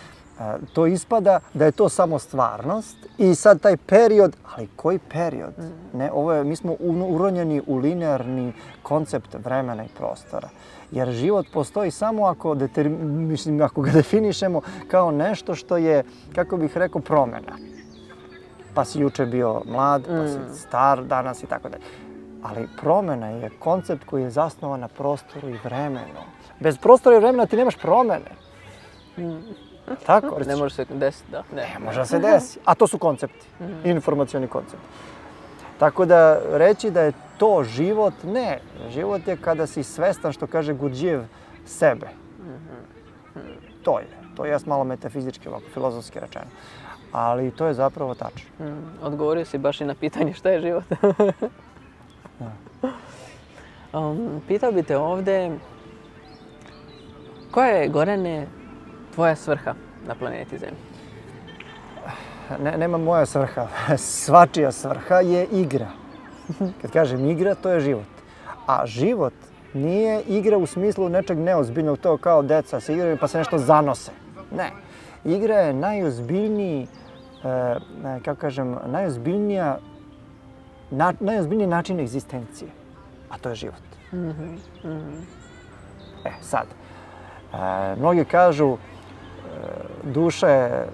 To ispada da je to samo stvarnost i sad taj period, ali koji period? Ne, mi smo uronjeni u linearni koncept vremena i prostora. Jer život postoji samo ako ga definišemo kao nešto što je, kako bih rekao, promjena. Pa si juče bio mlad, pa si star danas i tako dalje. Ali promjena je koncept koji je zasnovan na prostoru i vremenu. Bez prostora i vremena ti nemaš promjene. Tako? Ne može se desiti, da. Ne može se desiti. A to su koncepti, informacioni koncepti. Tako da reći da je to život, ne. Život je kada si svestan, što kaže Gurdjieff, sebe. To je. To je malo metafizički, ovako, filozofski rečeno. Ali to je zapravo tačno. Odgovorio si baš i na pitanje šta je život. Pitao bi te ovdje, koja je, Gorane, tvoja svrha na planeti Zemlji? Nema moja svrha. Svačija svrha je igra. Kad kažem igra, to je život. A život nije igra u smislu nečeg neozbiljnog, to kao deca se igraju pa se nešto zanose. Ne. Igra je najozbiljniji, najozbiljniji način egzistencije. A to je život. Sad. Mnogi kažu duša je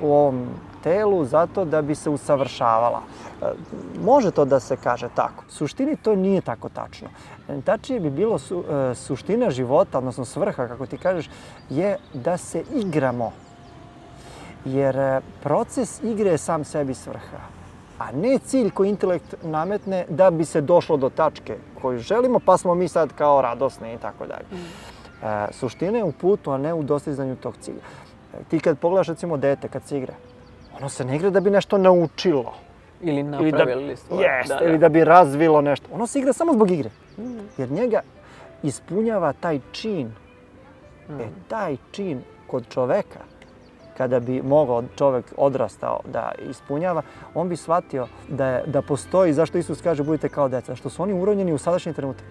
u ovom telu zato da bi se usavršavala. Može to da se kaže tako. U suštini to nije tako tačno. Tačnije bi bilo suština života, odnosno svrha, kako ti kažeš, je da se igramo. Jer proces igre je sam sebi svrha, a ne cilj koji intelekt nametne da bi se došlo do tačke koju želimo, pa smo mi sad kao radosni i tako dalje. Suština je u putu, a ne u dostizanju tog cilja. Ti kad pogledaš recimo dete kad se igra, ono se ne igra da bi nešto naučilo. Ili napravili stvar. Ili da bi razvilo nešto. Ono se igra samo zbog igre. Jer njega ispunjava taj čin. Taj čin kod čoveka, kada bi mogao čovjek odrastao da ispunjava, on bi shvatio da postoji, zašto Isus kaže budite kao deca, što su oni uronjeni u sadašnji trenutak.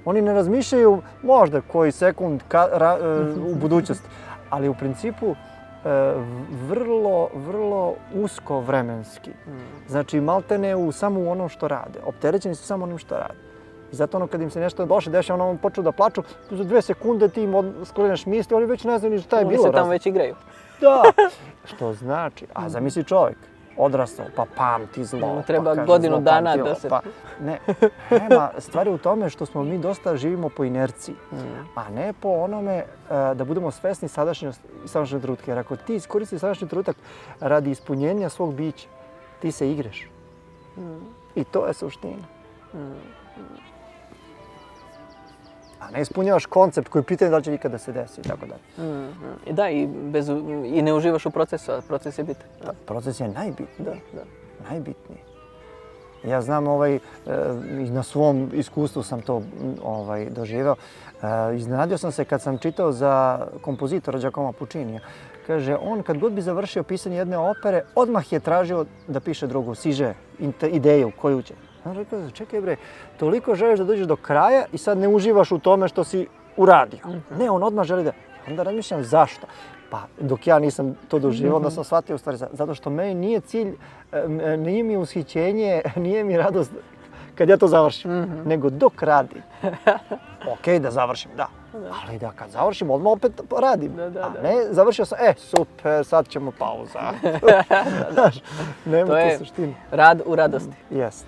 Oni ne razmišljaju možda koji sekund u budućnosti, ali u principu vrlo usko vremenski. Znači maltene samo u onom što rade, opterećeni su samo onim što rade. I zato kad im se nešto loše dešava, ono počnu da plaču, za 2 sekunde ti im skreneš misli, oni već ne znaju ni šta je bilo. Oni se tamo već igraju. Da, što znači, a zamisli čovjek, odrastao, pa pamti zlo. Treba godinu dana da se... Ne, stvar je u tome što smo mi dosta živimo po inerciji, a ne po onome da budemo svesni sadašnjeg trenutka. Jer ako ti iskoristiš sadašnji trenutak radi ispunjenja svog bića, ti se igraš. I to je suština. A ne ispunjavaš koncept koji pitanje da li će ikada se desi i tako dalje. Da, i ne uživaš u procesu, a proces je bitan. Proces je najbitniji. Najbitniji. Ja znam, na svom iskustvu sam to doživeo. Iznenadio sam se kad sam čitao za kompozitora Giacomo Puccinija. Kaže, on kad god bi završio pisanje jedne opere, odmah je tražio da piše drugu, siže, ideju koju će. On rekao, čekaj bre, toliko želiš da dođeš do kraja i sad ne uživaš u tome što si uradio. Ne, on odmah želi da... Onda razmišljam zašto. Pa dok ja nisam to doživio, onda sam shvatio u stvari zato što meni nije cilj, nije mi ushićenje, nije mi radost kad ja to završim, nego dok radim. Okej, da završim, da. Ali da kad završim, odmah opet radim. A ne, završio sam, super, sad ćemo pauza. Nema to suštine. Rad u radosti. Jest.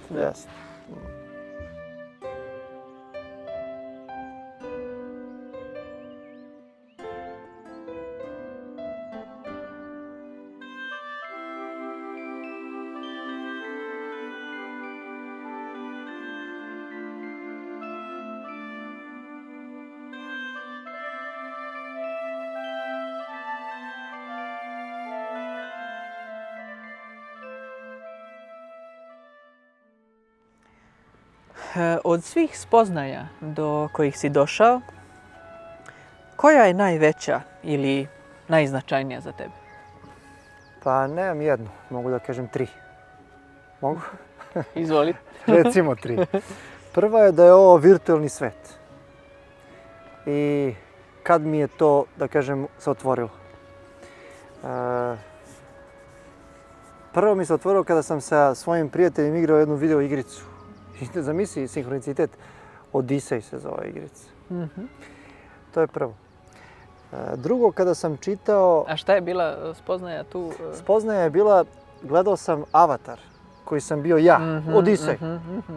Od svih spoznaja do kojih si došao, koja je najveća ili najznačajnija za tebe? Pa nemam jednu, mogu da kažem 3. Mogu? Izvoli. Recimo 3. Prva je da je ovo virtualni svet. I kad mi je to, da kažem, se otvorilo? Prvo mi se otvorilo kada sam sa svojim prijateljem igrao jednu video igricu. Zamisli sinhronicitet, Odisej se zove igrica. To je prvo. Drugo, kada sam čitao... A šta je bila spoznaja tu? Spoznaja je bila, gledao sam Avatar, koji sam bio ja, Odisej.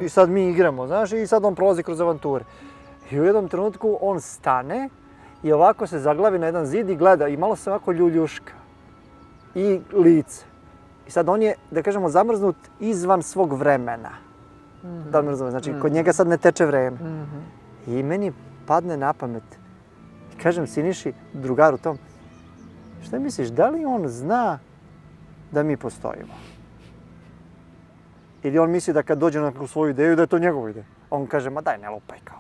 I sad mi igramo, znaš, i sad on prolazi kroz avanture. I u jednom trenutku on stane i ovako se zaglavi na jedan zid i gleda i malo se ovako ljuljuška. I lice. I sad on je, da kažemo, zamrznut izvan svog vremena. Da li me razumeš? Znači, kod njega sad ne teče vreme. Mhm. I meni padne na pamet. I kažem Siniši, drugaru tom, šta misliš, da li on zna da mi postojimo? Ili on misli da kad dođe na neku svoju ideju, da je to njegova ideja? On kaže, ma daj, ne lupaj kao.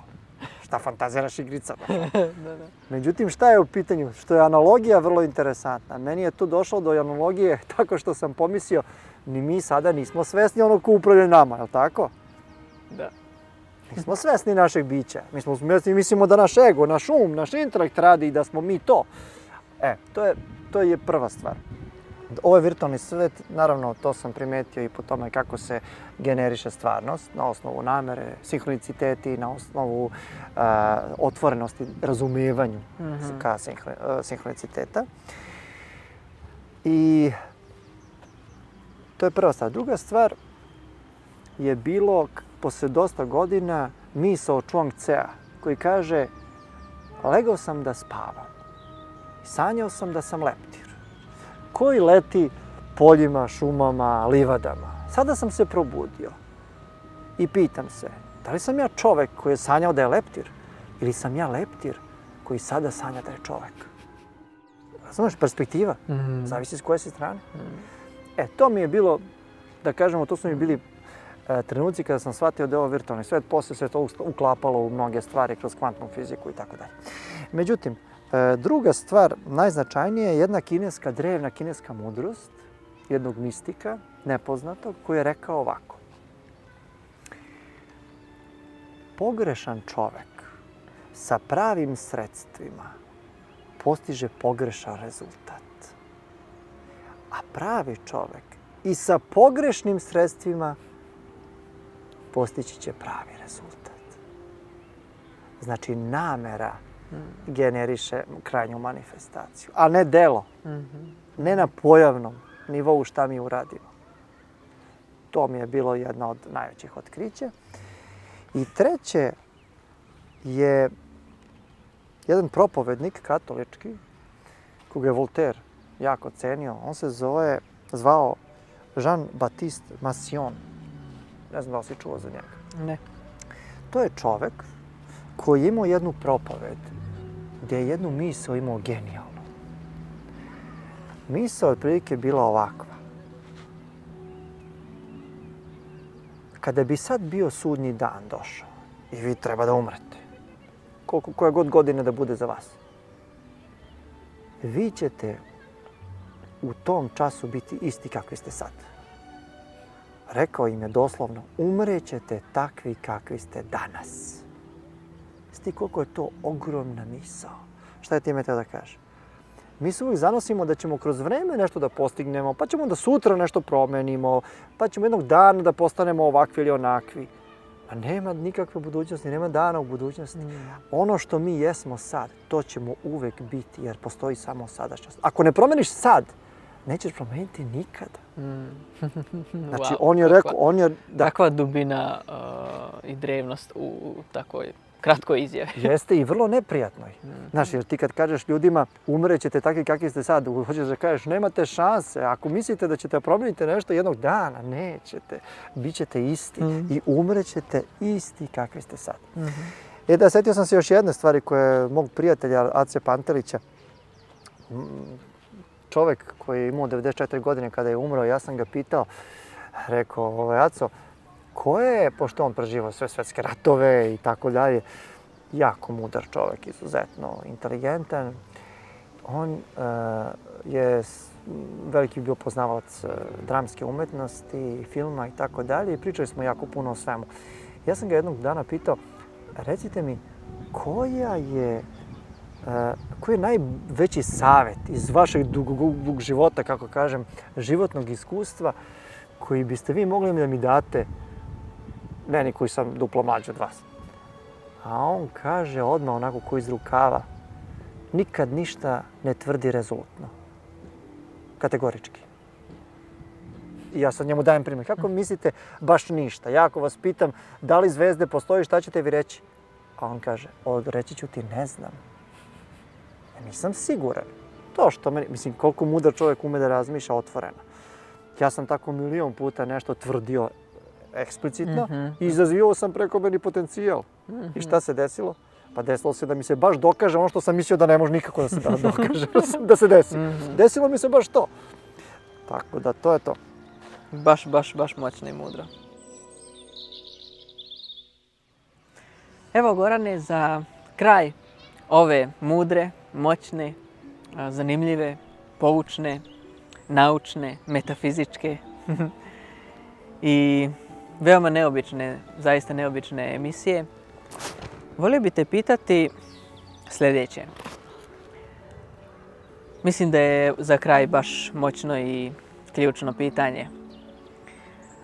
Šta fantaziraš igrica? Da. Međutim, šta je u pitanju? Što je analogija vrlo interesantna. Meni je tu došlo do analogije tako što sam pomislio, ni mi sada nismo svesni onog ko upravlja nama, je li tako? Da. Nismo svesni našeg bića. Mi smo svesni, mislimo da naš ego, naš naš intelekt radi i da smo mi to. To je prva stvar. Ovaj virtualni svet, naravno, to sam primetio i po tome kako se generiše stvarnost, na osnovu namere, sinhroniciteti, na osnovu otvorenosti, razumijevanju ka sinhroniciteta. I to je prva stvar. Druga stvar je bilo, posle dosta godina, misao Chuang Tsea, koji kaže, legao sam da spavam i sanjao sam da sam leptir koji leti poljima, šumama, livadama. Sada sam se probudio i pitam se, da li sam ja čovek koji je sanjao da je leptir ili sam ja leptir koji sada sanja da je čovek? Znaš, perspektiva, zavisi s koje si strane. To mi je bilo, da kažemo, to su mi bili trenuci kada sam shvatio da je ovo virtualni svet, posle se to uklapalo u mnoge stvari kroz kvantnu fiziku i tako dalje. Međutim, druga stvar, najznačajnija je jedna drevna kineska mudrost, jednog mistika, nepoznatog, koji je rekao ovako. Pogrešan čovek sa pravim sredstvima postiže pogrešan rezultat. A pravi čovek i sa pogrešnim sredstvima postići će pravi rezultat. Znači, namera generiše krajnju manifestaciju, a ne delo. Ne na pojavnom nivou šta mi uradimo. To mi je bilo jedno od najvećih otkrića. I treće je jedan propovednik katolički, koga je Voltaire jako cenio. On se zvao Jean-Baptiste Masson. Ne znam da li si čuo za njega. Ne. To je čovek koji je imao jednu propoved gdje je jednu misao imao genijalnu. Misao je otprilike bila ovakva. Kada bi sad bio sudnji dan došao i vi treba da umrete, koja god godina da bude za vas, vi ćete u tom času biti isti kakvi ste sad. Rekao im je doslovno, umrećete takvi kakvi ste danas. Sti koliko je to ogromna misao. Šta je time teo da kaže? Mi se uvijek zanosimo da ćemo kroz vreme nešto da postignemo, pa ćemo da sutra nešto promenimo, pa ćemo jednog dana da postanemo ovakvi ili onakvi. A nema nikakve budućnosti, nema dana u budućnosti. Ono što mi jesmo sad, to ćemo uvek biti, jer postoji samo sadašnjost. Ako ne promeniš sad, nećeš promeniti nikada. Znači, on je rekao, Takva dubina i drevnost u takvoj kratkoj izjavi. Jeste i vrlo neprijatnoj. Znaš, jer ti kad kažeš ljudima umrećete takvi kakvi ste sad, hoćeš da kažeš nemate šanse, ako mislite da ćete promijeniti nešto jednog dana, nećete. Bićete isti i umrećete isti kakvi ste sad. Setio sam se još jedne stvari koje je mog prijatelja Ace Pantelića, čovek koji je imao 94 godine kada je umro, ja sam ga pitao, rekao, Aco, ko je, pošto on preživao sve svetske ratove i tako dalje, jako mudar čovek, izuzetno inteligentan. On je veliki bio poznavalac dramske umetnosti, filma i tako dalje i pričali smo jako puno o svemu. Ja sam ga jednog dana pitao, recite mi, koji je najveći savjet iz vašeg dugog života, kako kažem, životnog iskustva, koji biste vi mogli da mi date, meni koji sam duplo mlađi od vas? A on kaže odmah onako ko iz rukava, nikad ništa ne tvrdi rezolutno. Kategorički. I ja sad njemu dajem primjer. Kako mislite baš ništa? Ja ako vas pitam da li zvezde postoji, šta ćete vi reći? A on kaže, reći ću ti ne znam. Ja nisam siguran. To što meni, mislim, koliko mudar čovjek ume da razmišlja otvoreno. Ja sam tako milion puta nešto tvrdio eksplicitno, i izazivao sam prekomerni potencijal. I šta se desilo? Pa desilo se da mi se baš dokaže ono što sam mislio da ne može nikako da se dokaže, da se desi. Desilo mi se baš to. Tako da to je to. Baš moćno i mudro. Evo Gorane, za kraj ove mudre, moćne, zanimljive, poučne, naučne, metafizičke i veoma neobične, zaista neobične emisije, volio bih te pitati sljedeće. Mislim da je za kraj baš moćno i ključno pitanje.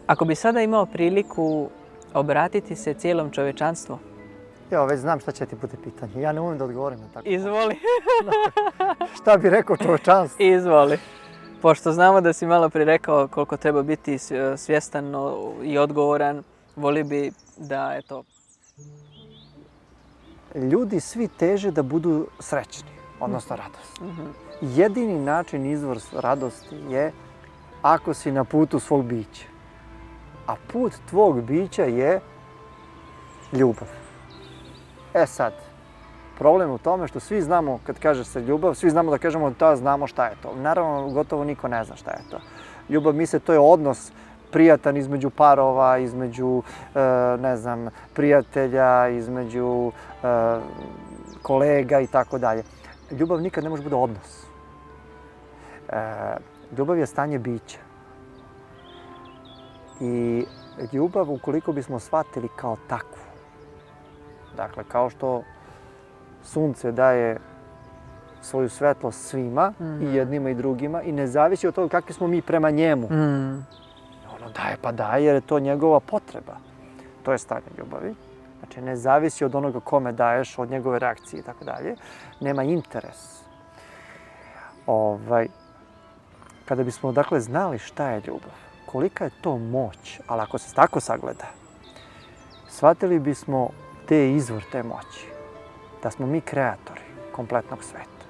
Ako bi sada imao priliku obratiti se cijelom čovječanstvu, Ja već znam šta će ti bude pitanje. Ja ne umem da odgovorim na tako. izvoli. Šta bi rekao čovječanstvo? Izvoli. Pošto znamo da si malo prije rekao koliko treba biti svjestan i odgovoran, volio bi da, eto... Ljudi svi teže da budu srećni, odnosno radosni. Jedini način izvor radosti je ako si na putu svog bića. A put tvog bića je ljubav. E sad, problem u tome što svi znamo, kad kaže se ljubav, svi znamo da kažemo da znamo šta je to. Naravno, gotovo niko ne zna šta je to. Ljubav, misle, to je odnos prijatan između parova, između, ne znam, prijatelja, između kolega i tako dalje. Ljubav nikad ne može bude odnos. Ljubav je stanje bića. I ljubav, ukoliko bismo shvatili kao takvu, dakle, kao što sunce daje svoju svetlost svima, i jednima i drugima, i ne zavisi od toga kakvi smo mi prema njemu. Ono daje pa daje jer je to njegova potreba. To je stanje ljubavi. Znači, ne zavisi od onoga kome daješ, od njegove reakcije i tako dalje. Nema interes. Kada bismo, dakle, znali šta je ljubav, kolika je to moć, ali ako se tako sagleda, shvatili bismo gde je izvor te moći. Da smo mi kreatori kompletnog sveta.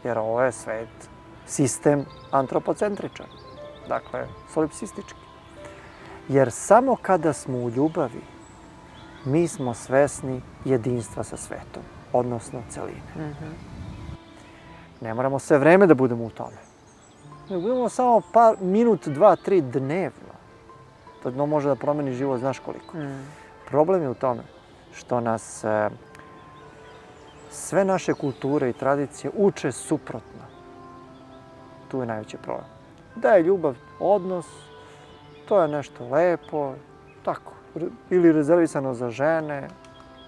Jer ovo je svet, sistem antropocentričan. Dakle, solipsistički. Jer samo kada smo u ljubavi, mi smo svesni jedinstva sa svetom, odnosno celine. Ne moramo sve vreme da budemo u tome. Ne budemo samo minut, 2, 3 dnevno. To može da promeni život, znaš koliko. Problem je u tome što nas sve naše kulture i tradicije uče suprotno. Tu je najveći problem. Da je ljubav odnos, to je nešto lepo, tako. Ili rezervisano za žene,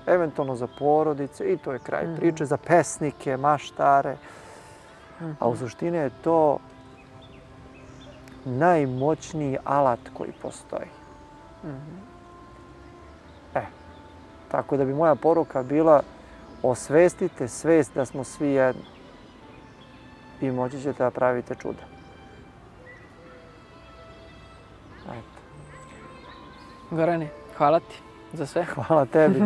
eventualno za porodice, i to je kraj priče, za pesnike, maštare. A u suštini je to najmoćniji alat koji postoji. Tako da bi moja poruka bila: osvestite svest da smo svi jedni i moći ćete da pravite čuda. Eto. Gorane, hvala ti za sve. Hvala tebi.